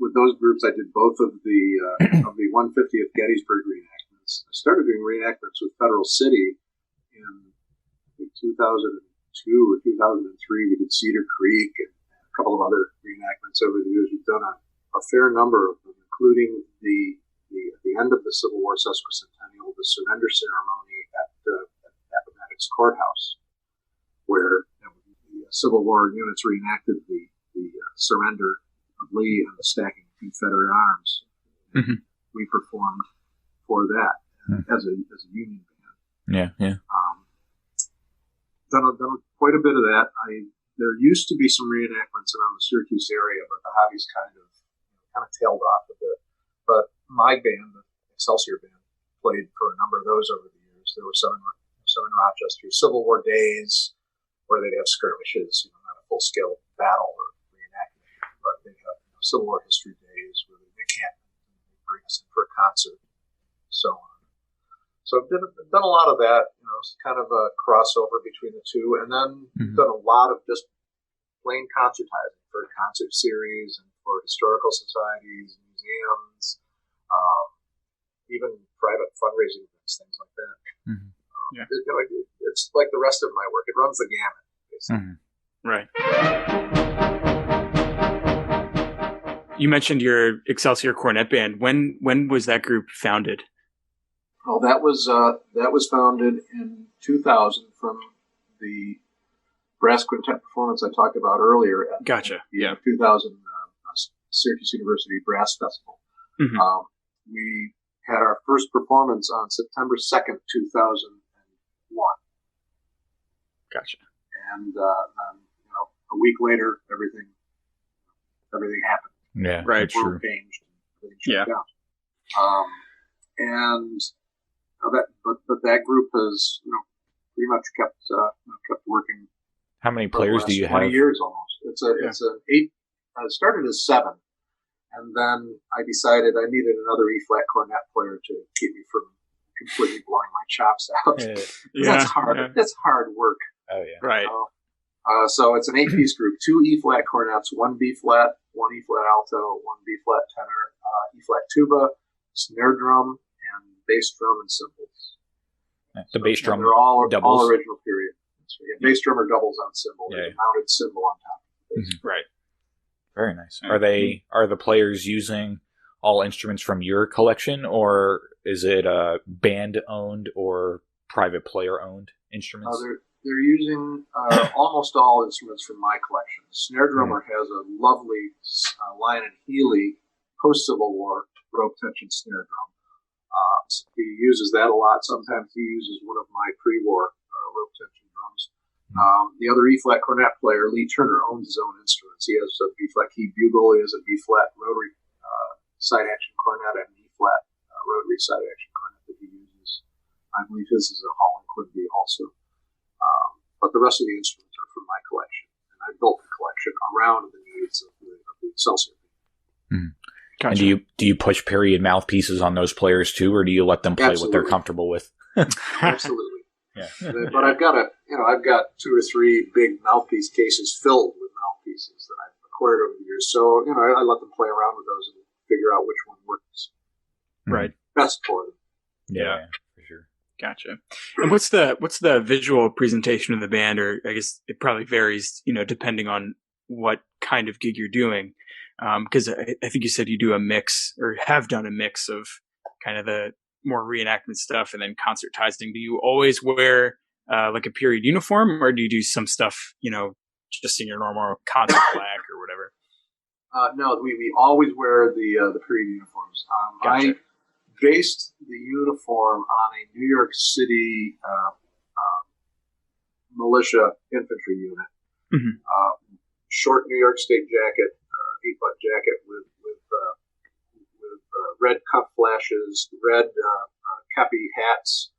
With those groups, I did both of the 150th Gettysburg reenactments. I started doing reenactments with Federal City in, I think, 2002 or 2003. We did Cedar Creek and a couple of other reenactments over the years. We've done a fair number of them, including at the end of the Civil War sesquicentennial, the surrender ceremony at Appomattox Courthouse, where the Civil War units reenacted the surrender of Lee and the stacking of Confederate arms. We performed for that as a Union band. Done quite a bit of that. There used to be some reenactments around the Syracuse area, but the hobby's kind of tailed off a bit. But my band, the Excelsior Band, played for a number of those over the years. There were some in Rochester, Civil War days, where they'd have skirmishes, not a full-scale battle or reenactment, but they'd have Civil War history days where they encampment, and bring us in for a concert, so on. So I've done a lot of that, it's kind of a crossover between the two, and then done a lot of just plain concertizing for concert series and for historical societies, museums, even private fundraising events, things like that. It's like the rest of my work. It runs the gamut, basically. Right. You mentioned your Excelsior Cornet Band. When was that group founded? Oh, that was founded in 2000 from the brass quintet performance I talked about earlier at Gotcha. the 2000 Syracuse University Brass Festival. We had our first performance on September 2nd, 2001. Gotcha. And a week later, everything happened. Yeah, right. Sure. Changed. Everything shut down. But that group has pretty much kept working. How many players do you have? 20 years almost. It's an 8. I started as 7, and then I decided I needed another E-flat cornet player to keep me from completely blowing my chops out. That's hard. Yeah. That's hard work. Oh yeah. Right. So it's an 8-piece group: 2 E-flat cornets, 1 B-flat, 1 E-flat alto, 1 B-flat tenor, E-flat tuba, snare drum, and bass drum and cymbals. The bass drum. They're all doubles. All original period. Bass drummer doubles on cymbal. Yeah. There's a mounted cymbal on top of the bass. Right. Very nice. Are the players using all instruments from your collection, or is it band owned or private player owned instruments? They're using almost all instruments from my collection. The snare drummer has a lovely Lion and Healy post-Civil War rope tension snare drum. He uses that a lot. Sometimes he uses one of my pre-war rope tension drums. The other E-flat cornet player, Lee Turner, owns his own instruments. He has a B-flat key bugle. He has a B-flat rotary side-action cornet and an E-flat rotary side-action cornet that he uses. I believe his is a Holland Quimby also. But the rest of the instruments are from my collection, and I built the collection around the needs of the Excelsior Band. Gotcha. And do you push period mouthpieces on those players too, or do you let them play what they're comfortable with? Absolutely. Yeah. But I've got 2 or 3 big mouthpiece cases filled with mouthpieces that I've acquired over the years. So I let them play around with those and figure out which one works best for them. Yeah, for sure. Gotcha. And what's the visual presentation of the band? Or I guess it probably varies, depending on what kind of gig you're doing. Because I think you said you do a mix, or have done a mix of kind of the more reenactment stuff and then concertizing. Do you always wear like a period uniform, or do you do some stuff, just in your normal concert black or whatever? No, we always wear the period uniforms. Gotcha. I based the uniform on a New York City militia infantry unit. Short New York State jacket, 8-butt jacket with red cuff flashes, red kepi hats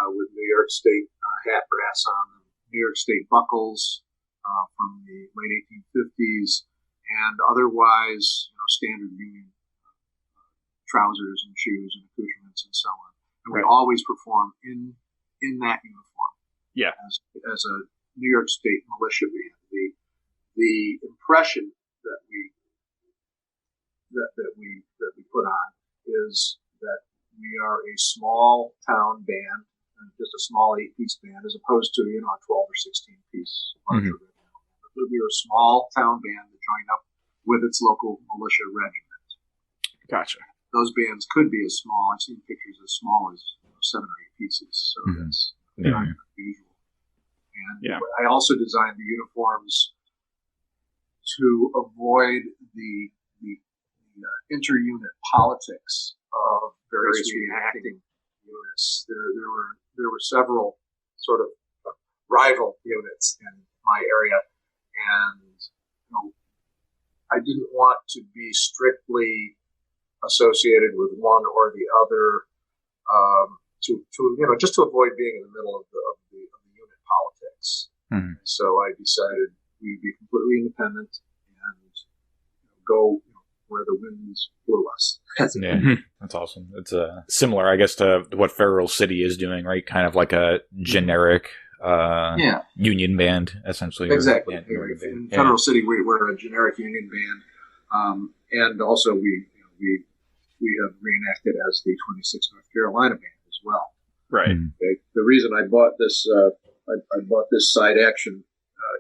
with New York State hat brass on them, New York State buckles from the late 1850s, and otherwise, standard Union trousers and shoes and accoutrements and so on. And we always perform in that uniform. Yeah. As a New York State militia band, the impression that we put on is that we are a small town band, just a small 8-piece band, as opposed to a 12 or 16-piece larger band. But we are a small town band that joined up with its local militia regiment. Gotcha. Those bands could be as small. I've seen pictures as small as 7 or 8 pieces, so that's not unusual. And I also designed the uniforms to avoid the inter-unit politics of various reenacting units. There were several sort of rival units in my area, and I didn't want to be strictly associated with one or the other, just to avoid being in the middle of the unit politics. So I decided we'd be completely independent and go where the winds blew us. Yeah, that's awesome. It's similar, I guess, to what Federal City is doing, right? Kind of like a generic union band, essentially. Exactly. In Federal City, we're a generic union band, and also we have reenacted as the 26th North Carolina band as well. Right. Okay. The reason I bought this side action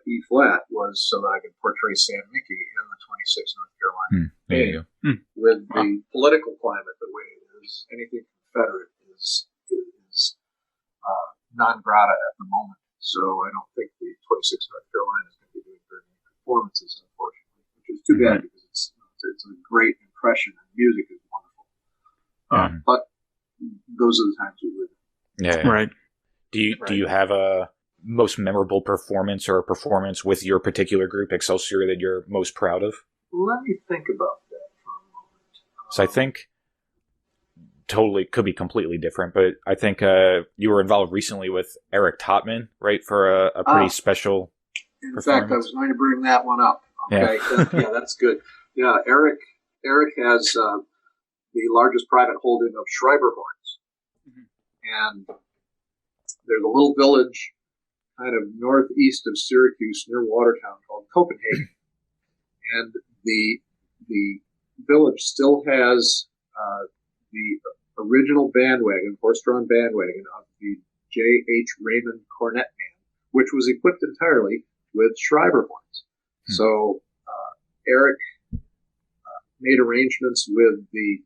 E flat was so that I could portray Sam Mickey in the 26th North Carolina band. With the political climate the way it is, anything Confederate is non grata at the moment. So I don't think the 26th North Carolina is going to be doing very many performances, unfortunately, which is too bad because it's a great impression and music is wonderful. But those are the times we live in. Yeah. Right. Do you have a most memorable performance or a performance with your particular group, Excelsior, that you're most proud of? Let me think about that for a moment. So I think totally could be completely different, but I think you were involved recently with Eric Totman, right, for a pretty special In fact, I was going to bring that one up. Okay, yeah, that's good. Yeah, Eric has the largest private holding of Schreiber horns, and there's a little village kind of northeast of Syracuse near Watertown called Copenhagen, and the village still has the original bandwagon, horse-drawn bandwagon of the J.H. Raymond Cornet Band, which was equipped entirely with Schreiber horns. So Eric made arrangements with the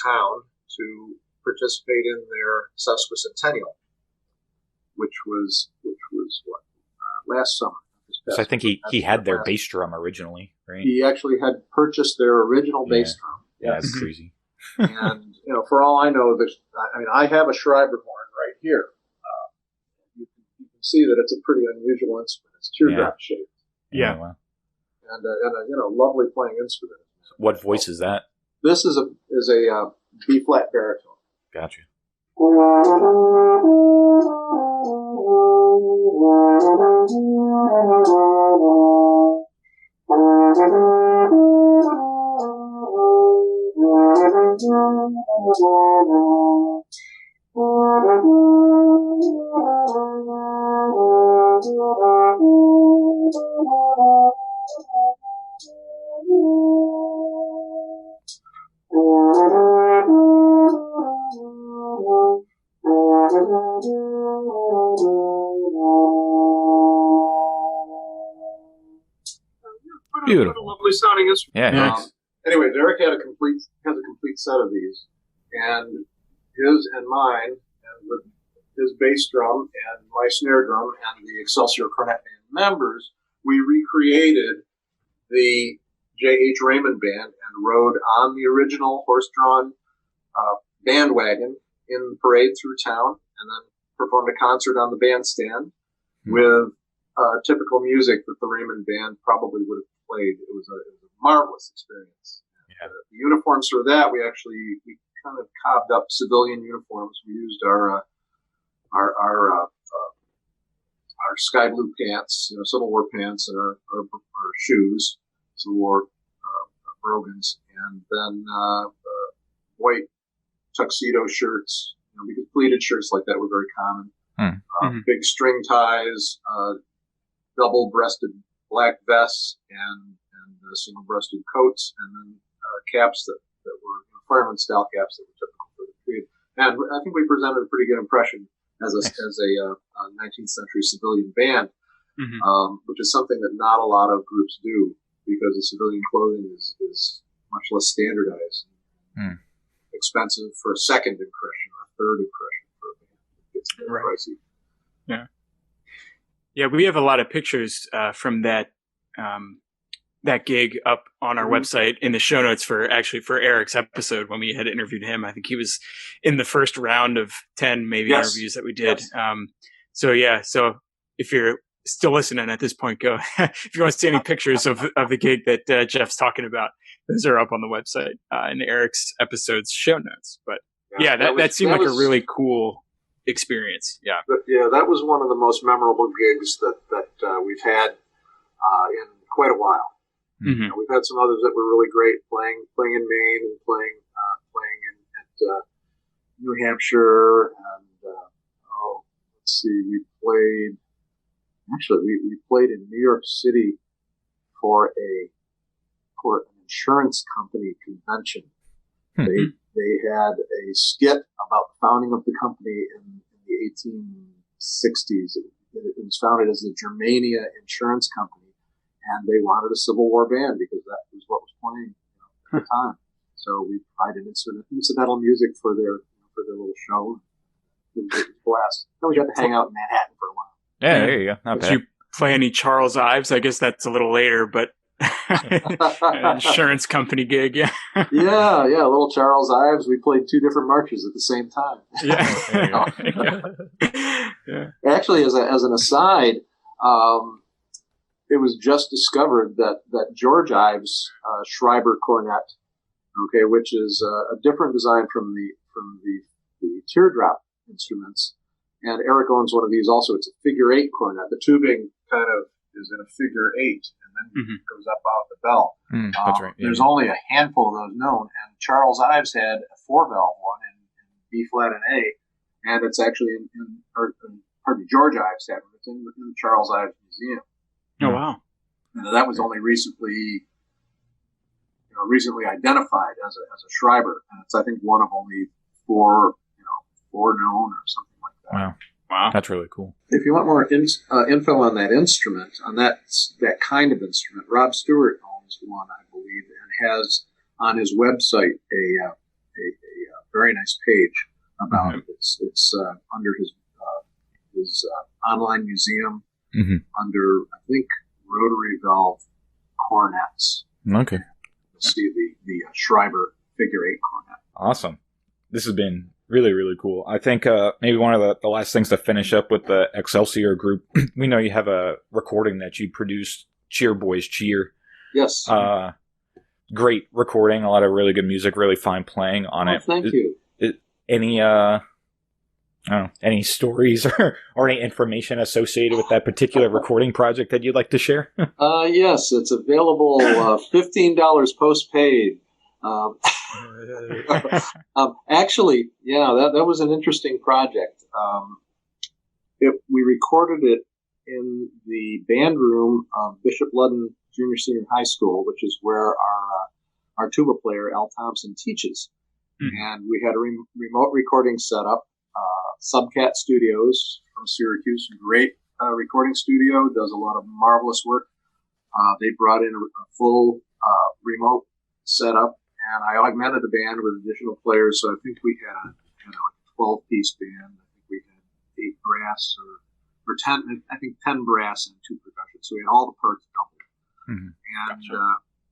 town to participate in their sesquicentennial, which was what last summer. So I think he had their bass drum originally, right? He actually had purchased their original bass drum. Yeah, that's crazy. And for all I know, I have a Schreiber horn right here. You can see that it's a pretty unusual instrument. It's teardrop shaped. Yeah. Wow. And a lovely playing instrument. What voice is that? This is a B flat baritone. Gotcha. Beautiful. Lovely sounding instrument. Yeah. Anyways, Eric has a complete set of these, and his and mine, and with his bass drum and my snare drum and the Excelsior Cornet Band members, we recreated the J.H. Raymond Band and rode on the original horse-drawn bandwagon in the parade through town, and then performed a concert on the bandstand with typical music that the Raymond Band probably would have played. It was a marvelous experience. Yeah. The uniforms for that, we kind of cobbed up civilian uniforms. We used our sky blue pants, Civil War pants, and our shoes, Civil War brogans, and then white tuxedo shirts. Because pleated shirts like that were very common. Big string ties, double-breasted black vests, and single-breasted coats, and then caps that were fireman-style caps that were typical for the period. And I think we presented a pretty good impression as a 19th century civilian band, which is something that not a lot of groups do, because the civilian clothing is much less standardized, expensive for a second impression or a third impression for a band. It gets pricey. Yeah, we have a lot of pictures from that gig up on our website in the show notes for Eric's episode when we had interviewed him. I think he was in the first round of 10 interviews that we did. Yes. So if you're still listening at this point, go if you want to see any pictures of the gig that Jeff's talking about, those are up on the website in Eric's episode's show notes. But that seemed like a really cool experience. Yeah. But that was one of the most memorable gigs that we've had in quite a while. Mm-hmm. We've had some others that were really great, playing in Maine and playing at New Hampshire, and let's see, we played in New York City for an insurance company convention. They had a skit about the founding of the company in the 1860s. It was founded as the Germania Insurance Company, and they wanted a Civil War band because that was what was playing at the time. So we provided incidental music for their little show. It was a blast. Then we got to hang out in Manhattan for a while. Yeah, there you go. Not bad. Did you play any Charles Ives? I guess that's a little later, but an insurance company gig, yeah. yeah, little Charles Ives. We played two different marches at the same time. Yeah. Actually, as an aside, it was just discovered that George Ives' Schreiber cornet, which is a different design from the teardrop instruments. And Eric owns one of these also. It's a figure 8 cornet. The tubing kind of is in a figure 8, and then it goes up out the bell. That's right. There's only a handful of those known, and Charles Ives had a 4-valve one in B flat and A, and it's actually George Ives had one. It's in the Charles Ives Museum. Oh wow! And that was only recently identified as a Schreiber, and it's I think one of only four known or something like that. Wow, that's really cool. If you want more info on that instrument, on that kind of instrument, Rob Stewart owns one, I believe, and has on his website a very nice page about it. It's under his online museum under, I think, rotary valve cornets. Okay. You'll see the Schreiber figure 8 cornet. Awesome. This has been really, really cool. I think maybe one of the last things to finish up with the Excelsior group, we know you have a recording that you produced, Cheer Boys Cheer. Yes. Great recording, a lot of really good music, really fine playing on it. Thank you. Any stories or any information associated with that particular recording project that you'd like to share? Yes, it's available $15 postpaid. Actually, that was an interesting project. We recorded it in the band room of Bishop Ludden Junior Senior High School, which is where our tuba player Al Thompson teaches. And we had a remote recording set up. Subcat Studios from Syracuse, great recording studio, does a lot of marvelous work. They brought in a full remote setup, and I augmented the band with additional players. So I think we had a 12-piece band. I think we had 8 brass or 10. I think 10 brass and 2 percussion. So we had all the parts doubled. And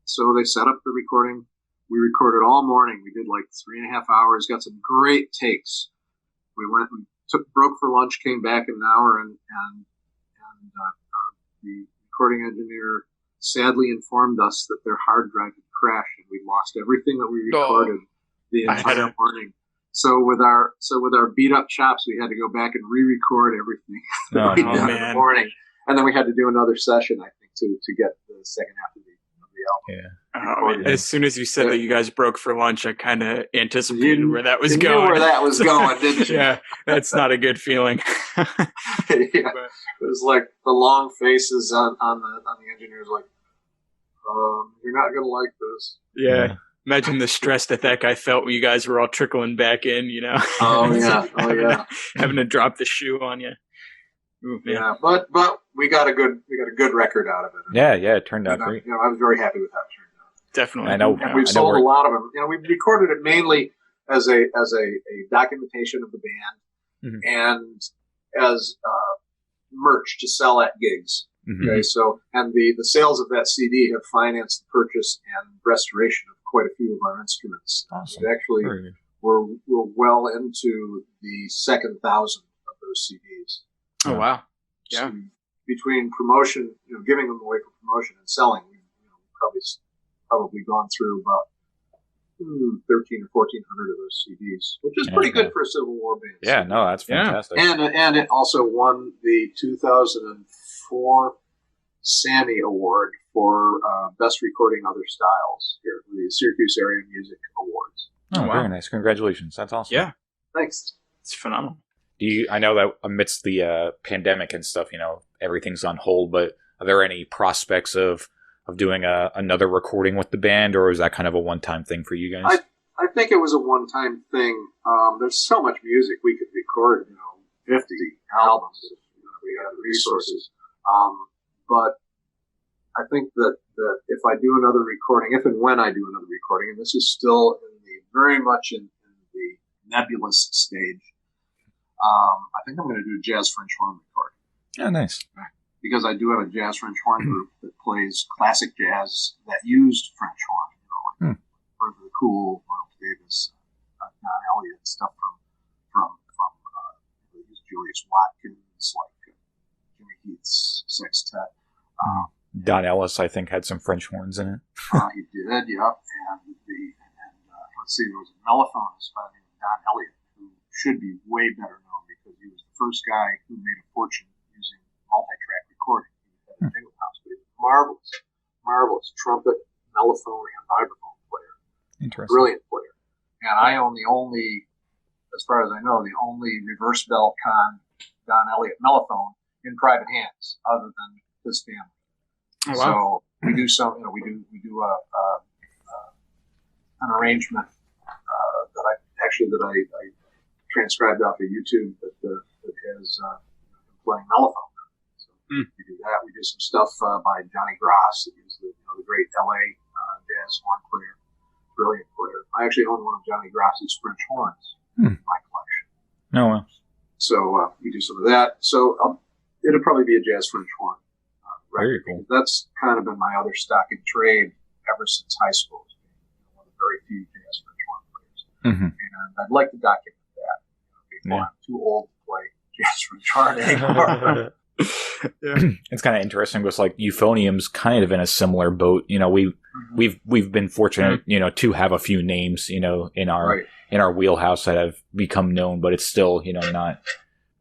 so they set up the recording. We recorded all morning. We did like 3.5 hours. Got some great takes. We broke for lunch, came back in an hour, and the recording engineer sadly informed us that their hard drive had crashed and we lost everything that we recorded the entire morning. So with our beat up chops, we had to go back and re-record everything that we did in the morning, and then we had to do another session, I think, to get the second half of the album. As soon as you said that you guys broke for lunch, I kind of anticipated where that was going. You knew where that was going, didn't you? Yeah, that's not a good feeling. It was like the long faces on the engineers, like, you're not going to like this. Yeah. Imagine the stress that guy felt when you guys were all trickling back in, Oh, yeah. Having to drop the shoe on you. Ooh, yeah, but we got a good record out of it. Yeah, it turned out great. I was very happy with how it turned out. Definitely, I know. And we've sold a lot of them. We've recorded it mainly as a documentation of the band and as merch to sell at gigs. Okay, so and the sales of that CD have financed the purchase and restoration of quite a few of our instruments. Awesome. Actually, we're well into the second 1,000 of those CDs. Oh wow! Yeah. So between promotion, giving them away for promotion and selling, we've probably gone through about 1,300 or 1,400 of those CDs, which is pretty good for a Civil War band. Yeah, no, that's fantastic. And it also won the 2004 Sammy Award for Best Recording Other Styles here, the Syracuse Area Music Awards. Oh, wow. Very nice. Congratulations. That's awesome. Yeah. Thanks. It's phenomenal. I know that amidst the pandemic and stuff, everything's on hold, but are there any prospects of doing another recording with the band, or is that kind of a one-time thing for you guys? I think it was a one-time thing. There's so much music we could record, 50 albums if we had the resources. But I think that if I do another recording, if and when I do another recording, and this is still very much in the nebulous stage, I think I'm going to do a jazz French horn recording. Oh, nice. Because I do have a jazz French horn group that plays classic jazz that used French horn, like Further Cool, Miles Davis, Don Elliott, stuff from Julius Watkins, like Jimmy Heath's sextet. Don Ellis, I think, had some French horns in it. He did, yeah. And let's see, there was a mellophonist by the name of Don Elliott who should be way better known because he was the first guy who made a fortune using multi-track recording. He had a jingle house, but he was marvelous trumpet, mellophone, and vibraphone player. Interesting. Brilliant player. And I own as far as I know, the only reverse bell con Don Elliott mellophone in private hands, other than his family. Oh, wow. So we do we do an arrangement that I transcribed off of YouTube that has him playing mellophone. So we do that. We do some stuff by Johnny Gross, who's the great LA jazz horn player, brilliant player. I actually own one of Johnny Gross's French horns in my collection. Oh, well. So we do some of that. So it'll probably be a jazz French horn. Very cool. That's kind of been my other stock in trade ever since high school. It's been one of the very few jazz French horn players. And I'd like to document that before I'm too old to play jazz French horn anymore. It's kind of interesting because like euphonium's kind of in a similar boat. We've been fortunate, to have a few names, in our wheelhouse that have become known, but it's still, not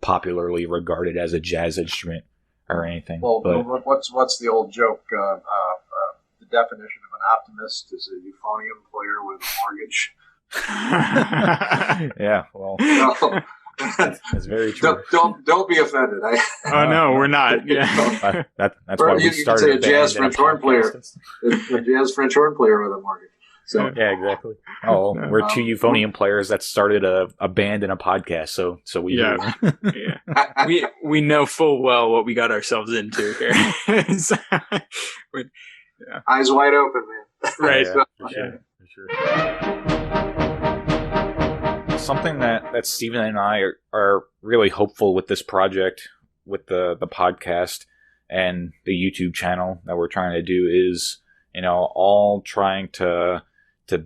popularly regarded as a jazz instrument or anything. Well, what's the old joke? The definition of an optimist is a euphonium player with a mortgage. Yeah, well, that's very true. Don't be offended. No, we're not. Yeah, that's why we started. You could say a jazz French horn player, a jazz French horn player with a mortgage. So yeah, exactly. Oh, we're two euphonium players that started a band and a podcast. So we we know full well what we got ourselves into here. Eyes wide open, man. Right. For sure. Something that Stephen and I are really hopeful with this project, with the podcast and the YouTube channel that we're trying to do is, all trying to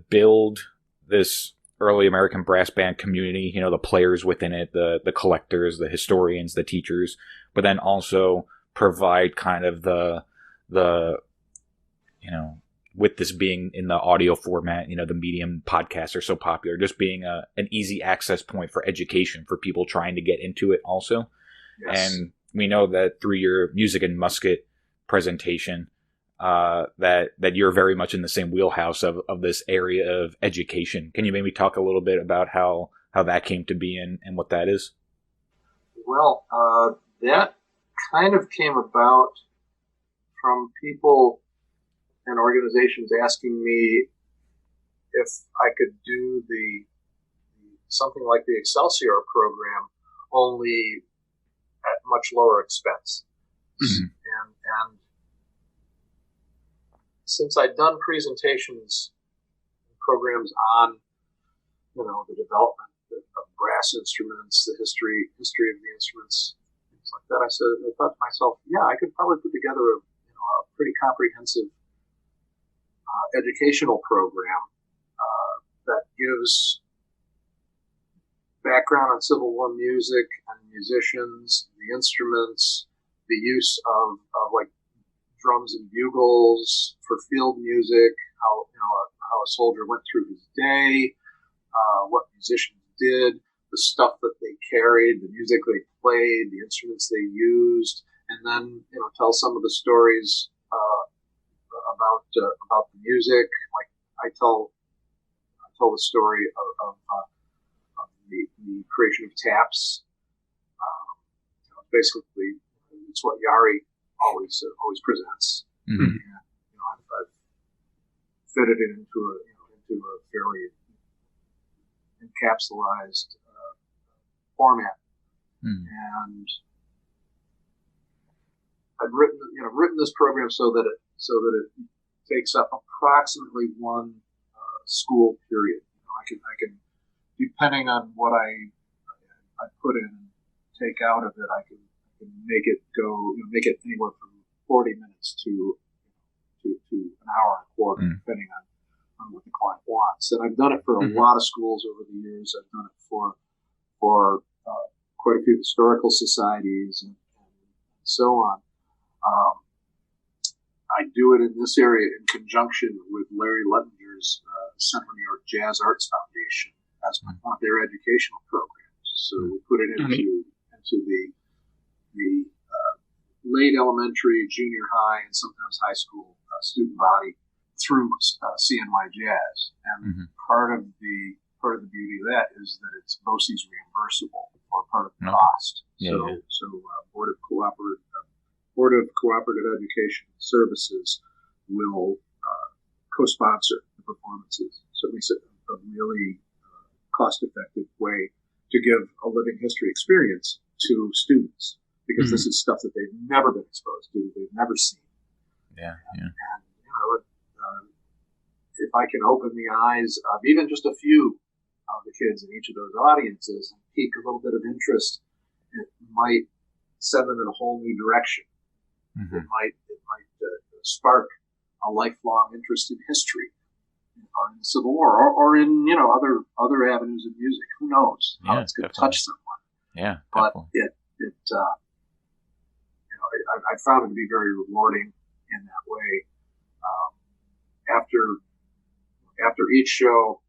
build this early American brass band community, the players within it, the collectors, the historians, the teachers, but then also provide kind of the with this being in the audio format, the medium podcasts are so popular, just being an easy access point for education for people trying to get into it also. Yes. And we know that through your Music and Musket presentation, that you're very much in the same wheelhouse of this area of education. Can you maybe talk a little bit about how that came to be and what that is? Well, that kind of came about from people and organizations asking me if I could do something like the Excelsior program, only at much lower expense. And since I'd done presentations and programs on, the development of brass instruments, the history of the instruments, things like that, I thought to myself, I could probably put together a pretty comprehensive educational program that gives background on Civil War music and musicians, the instruments, the use of like drums and bugles for field music, how a soldier went through his day, what musicians did, the stuff that they carried, the music they played, the instruments they used, and then tell some of the stories about the music. Like I tell the story of the creation of taps. Basically, it's what Yari always presents. Mm-hmm. And, I've fitted it into a fairly encapsulated format, and I've written this program so that it takes up approximately one school period. I can depending on what I put in and take out of it, I can make it go, make it anywhere from 40 minutes to an hour and a quarter, depending on what the client wants. And I've done it for a lot of schools over the years. I've done it for quite a few historical societies and so on. I do it in this area in conjunction with Larry Lettinger's Central New York Jazz Arts Foundation as one of their educational programs. So we put it into the late elementary, junior high, and sometimes high school student body through CNY Jazz. And part of the beauty of that is that it's BOCES reimbursable for part of the cost. So Board of Cooperative Education Services will co-sponsor the performances. So it makes it a really cost-effective way to give a living history experience to students, because this is stuff that they've never been exposed to, they've never seen. And if I can open the eyes of even just a few of the kids in each of those audiences and pique a little bit of interest, it might send them in a whole new direction. It might spark a lifelong interest in history, or in the Civil War, or in other avenues of music. Who knows how it's going to touch someone? Yeah, but definitely. I found it to be very rewarding in that way. After each show,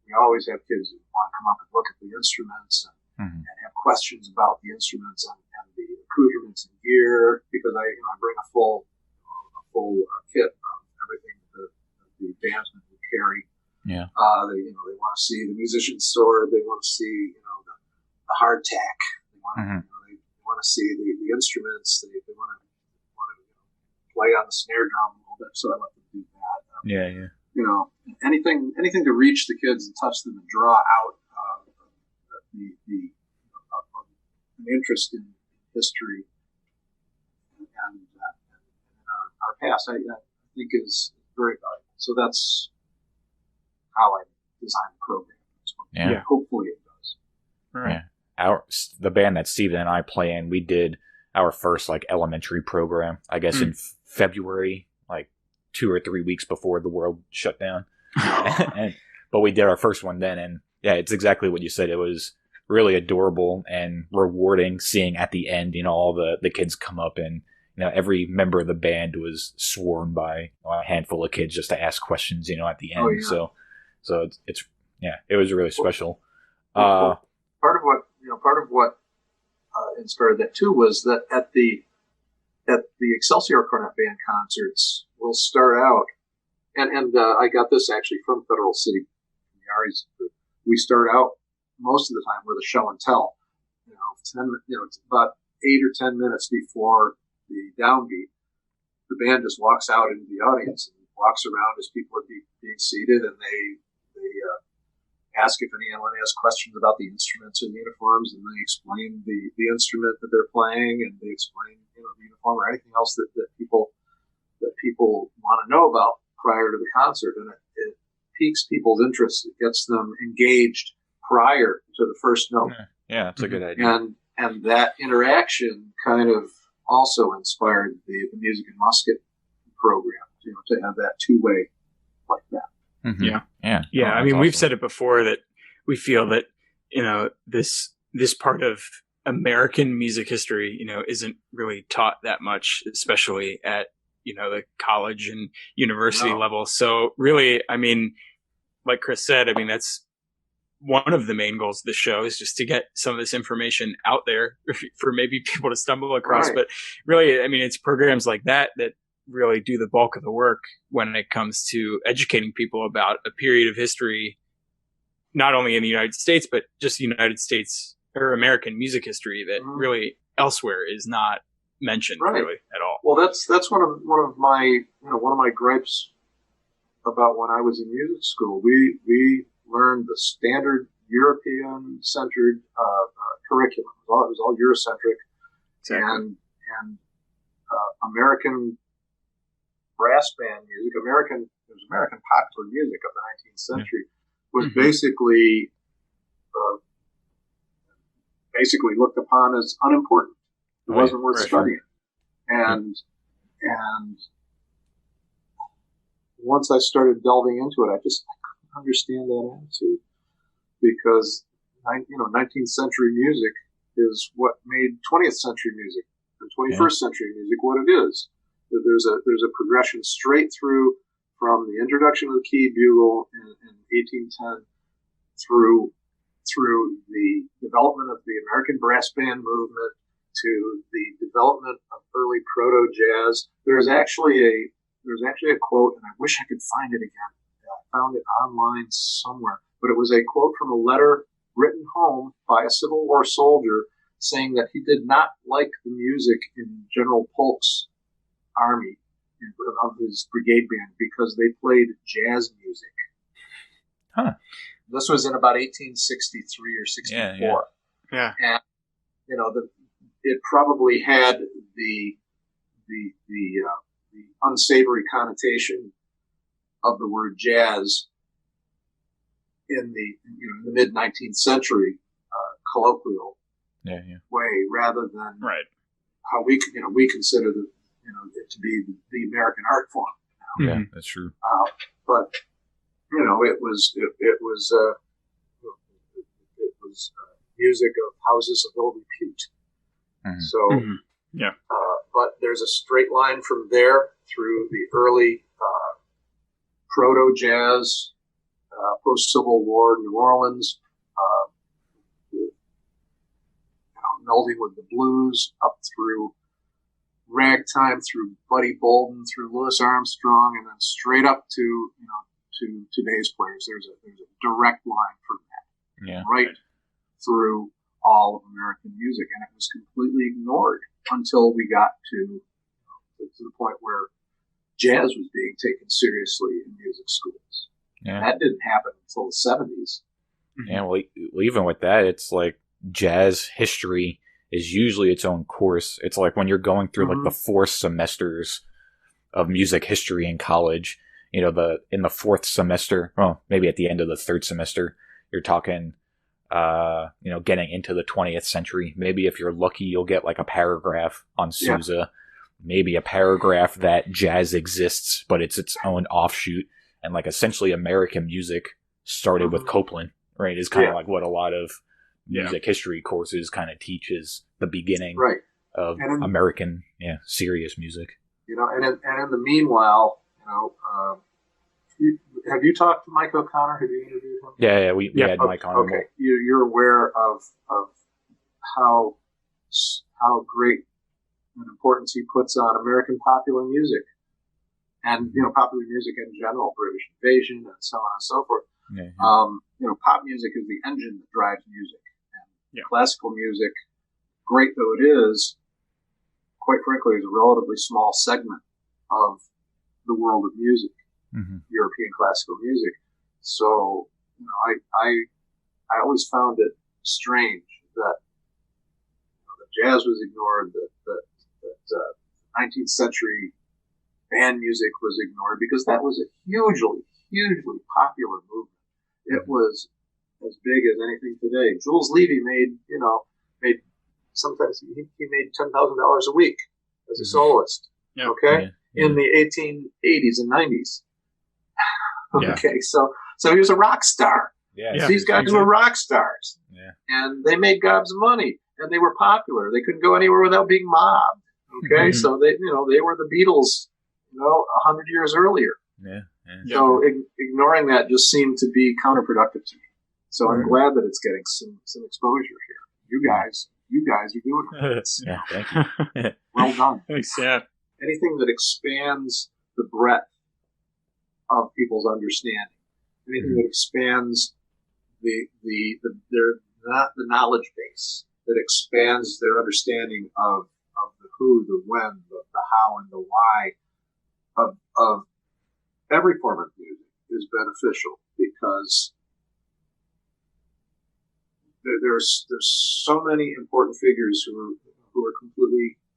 we always have kids who want to come up and look at the instruments and have questions about the instruments and the accoutrements and gear, because I bring a full kit of everything that the bandsmen would carry. Yeah. They want to see the musician's sword. They want to see the hardtack. They want to see the instruments. They want to play on the snare drum a little bit. So I let them do that. Anything to reach the kids and touch them and draw out an interest in history and our past, I think is very valuable. So that's how I design the program. Yeah, hopefully it does. Right. Yeah. The band that Steven and I play in, we did our first elementary program, I guess in February, 2 or 3 weeks before the world shut down. But we did our first one then, and it's exactly what you said. It was really adorable and rewarding seeing at the end, all the kids come up, and every member of the band was sworn by a handful of kids just to ask questions, at the end. So it's it was really special. Part of what inspired that too was that at the Excelsior Cornet Band concerts, we'll start out, and I got this actually from Federal City, from Yari's group. We start out most of the time with a show and tell. It's about 8 or 10 minutes before the downbeat. The band just walks out into the audience and walks around as people are being seated, and they ask if anyone has questions about the instruments and uniforms, and they explain the instrument that they're playing, and they explain the uniform or anything else that people want to know about prior to the concert, and it piques people's interest. It gets them engaged prior to the first note. Yeah, that's a good idea. And that interaction kind of also inspired the Music and Musket program, to have that two-way like that. Yeah. Oh, I mean, awesome. we've said it before that we feel that this part of American music history, isn't really taught that much, especially at the college and university level. So really, I mean, like Chris said, I mean, that's one of the main goals of the show is just to get some of this information out there for maybe people to stumble across. Right. But really, I mean, it's programs like that really do the bulk of the work when it comes to educating people about a period of history, not only in the United States, but just the United States or American music history that really elsewhere is not mentioned really at all. Well, that's one of my gripes about when I was in music school. We learned the standard European-centered curriculum. It was all Eurocentric, and American brass band music, American popular music of the 19th century was basically looked upon as unimportant. It wasn't worth studying. And once I started delving into it, I couldn't understand that attitude, because 19th century music is what made 20th century music and 21st century music what it is. There's a progression straight through from the introduction of the key bugle in 1810 through the development of the American brass band movement to the development of early proto jazz. There's actually a quote, and I wish I could find it again. I found it online somewhere, but it was a quote from a letter written home by a Civil War soldier saying that he did not like the music in General Polk's army of his brigade band because they played jazz music. Huh. This was in about 1863 or 64. Yeah. And it probably had the unsavory connotation of the word jazz in the mid 19th century colloquial way, rather than how we consider it to be the American art form. Yeah, that's true. But it was music of houses of ill repute. So, but there's a straight line from there through the early proto jazz, post Civil War New Orleans, melding with the blues, up through ragtime, through Buddy Bolden, through Louis Armstrong, and then straight up to today's players. There's a direct line from that, through all of American music, and it was completely ignored until we got to the point where jazz was being taken seriously in music schools. Yeah. That didn't happen until the 70s. Yeah, well, even with that, it's like jazz history is usually its own course. It's like when you're going through like the 4 semesters of music history in college, in the 4th semester, well, maybe at the end of the 3rd semester, you're talking, getting into the 20th century. Maybe if you're lucky, you'll get like a paragraph on Sousa, maybe a paragraph that jazz exists, but it's its own offshoot. And like essentially American music started with Copeland, right? Is kind of like what a lot of music history courses kind of teaches, the beginning of American, serious music. And in the meanwhile, have you talked to Mike O'Connor? Have you interviewed him? Yeah, we had Mike on. Okay, you're aware of how great an importance he puts on American popular music, and popular music in general, British invasion, and so on and so forth. Pop music is the engine that drives music, and classical music, great though it is, quite frankly, is a relatively small segment of the world of music, European classical music. So, I always found it strange that jazz was ignored, that 19th century band music was ignored, because that was a hugely popular movement. It was as big as anything today. Jules Levy made sometimes he made $10,000 a week as a soloist. In the 1880s and 90s. Okay, so he was a rock star. These guys were rock stars, and they made gobs of money, and they were popular. They couldn't go anywhere without being mobbed. Okay, so they were the Beatles, 100 years earlier. So ignoring that just seemed to be counterproductive to me. So I'm glad that it's getting some exposure here. You guys are doing it. Yeah, thank you. Well done. Thanks, yeah. Anything that expands the breadth of people's understanding, anything that expands the knowledge base, that expands their understanding of the who, the when, the how, and the why of every form of music is beneficial, because there's so many important figures who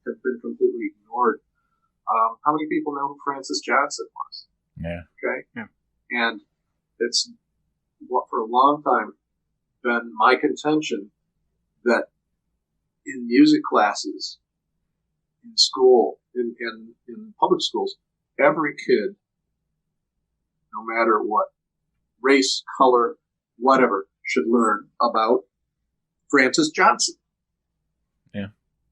have been completely ignored. How many people know who Francis Johnson was? Yeah. Okay. Yeah. And it's for a long time been my contention that in music classes, in school, in public schools, every kid, no matter what race, color, whatever, should learn about Francis Johnson. Yeah.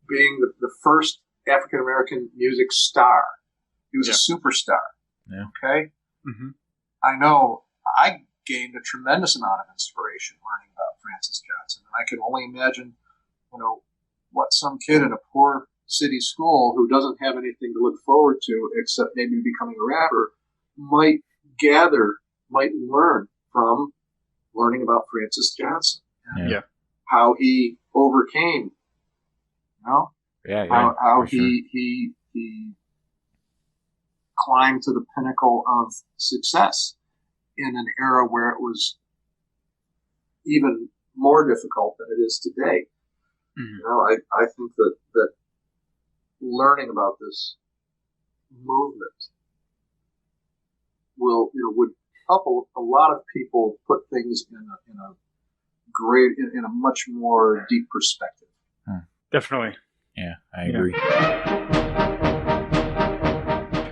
Being the first African American music star. He was a superstar. Yeah. Okay? Mm-hmm. I know I gained a tremendous amount of inspiration learning about Francis Johnson. And I can only imagine, what some kid in a poor city school who doesn't have anything to look forward to except maybe becoming a rapper might learn from learning about Francis Johnson. Yeah. How he overcame, how he climbed to the pinnacle of success in an era where it was even more difficult than it is today. Mm-hmm. I think that learning about this movement would help a lot of people put things in a much more deep perspective. Definitely. Yeah, I agree.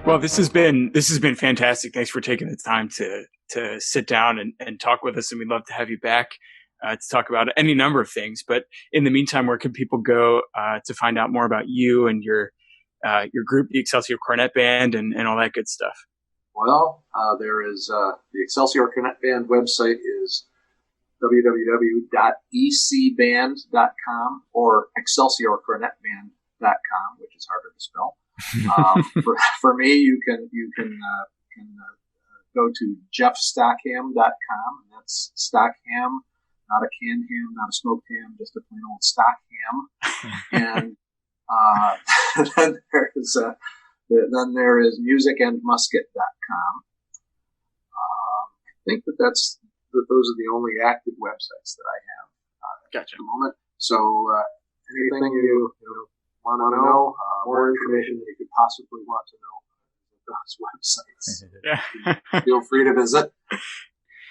Well, this has been fantastic. Thanks for taking the time to sit down and talk with us, and we'd love to have you back to talk about any number of things. But in the meantime, where can people go to find out more about you and your group, the Excelsior Cornet Band, and all that good stuff? Well, there is the Excelsior Cornet Band website is www.ecband.com or excelsiorcornetband.com, which is harder to spell. For me, you can go to jeffstockham.com. That's Stockham, not a canned ham, not a smoked ham, just a plain old stock ham. And then there is musicandmusket.com. I think those are the only active websites that I have at the moment. So anything you want to know, more information that you could possibly want to know about those websites, feel free to visit.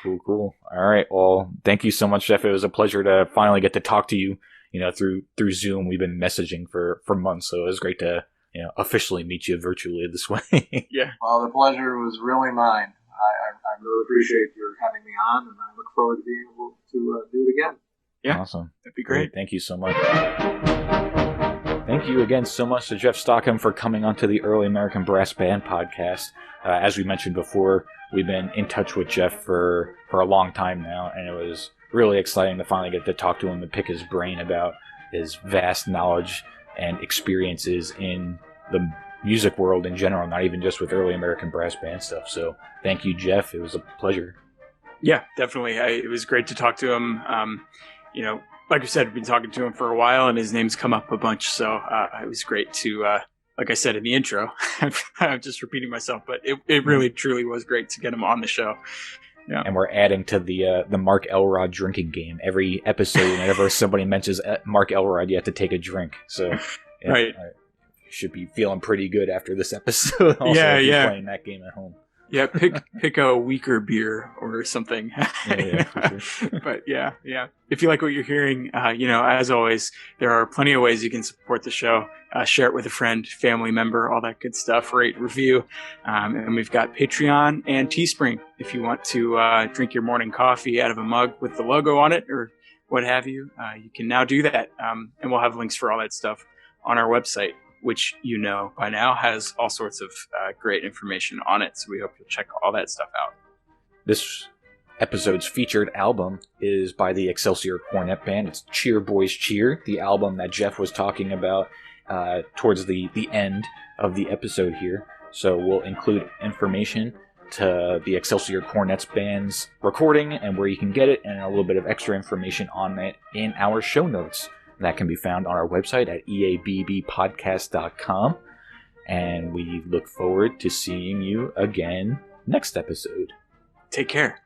Cool. All right. Well, thank you so much, Jeff. It was a pleasure to finally get to talk to you. Through Zoom, we've been messaging for months, so it was great to officially meet you virtually this way. Yeah. Well, the pleasure was really mine. I really appreciate your having me on, and I look forward to being able to do it again. Yeah. Awesome. That'd be great. Thank you so much. Thank you again so much to Jeff Stockham for coming onto the Early American Brass Band podcast. As we mentioned before, we've been in touch with Jeff for a long time now, and it was really exciting to finally get to talk to him and pick his brain about his vast knowledge and experiences in the music world in general, not even just with early American brass band stuff. So thank you, Jeff. It was a pleasure. Yeah, definitely. It was great to talk to him. Like I said, I've been talking to him for a while, and his name's come up a bunch. So it was great to, like I said in the intro, I'm just repeating myself, but it really, truly was great to get him on the show. Yeah. And we're adding to the Mark Elrod drinking game. Every episode, whenever somebody mentions Mark Elrod, you have to take a drink. So right. Should be feeling pretty good after this episode. Also, playing that game at home. Yeah, pick a weaker beer or something. For sure. But yeah. If you like what you're hearing, as always, there are plenty of ways you can support the show. Share it with a friend, family member, all that good stuff. Rate, review. And we've got Patreon and Teespring if you want to drink your morning coffee out of a mug with the logo on it or what have you. You can now do that. And we'll have links for all that stuff on our website, which by now has all sorts of great information on it. So we hope you'll check all that stuff out. This episode's featured album is by the Excelsior Cornet Band. It's Cheer Boys Cheer, the album that Jeff was talking about towards the end of the episode here. So we'll include information to the Excelsior Cornet Band's recording and where you can get it, and a little bit of extra information on it in our show notes. That can be found on our website at eabbpodcast.com. And we look forward to seeing you again next episode. Take care.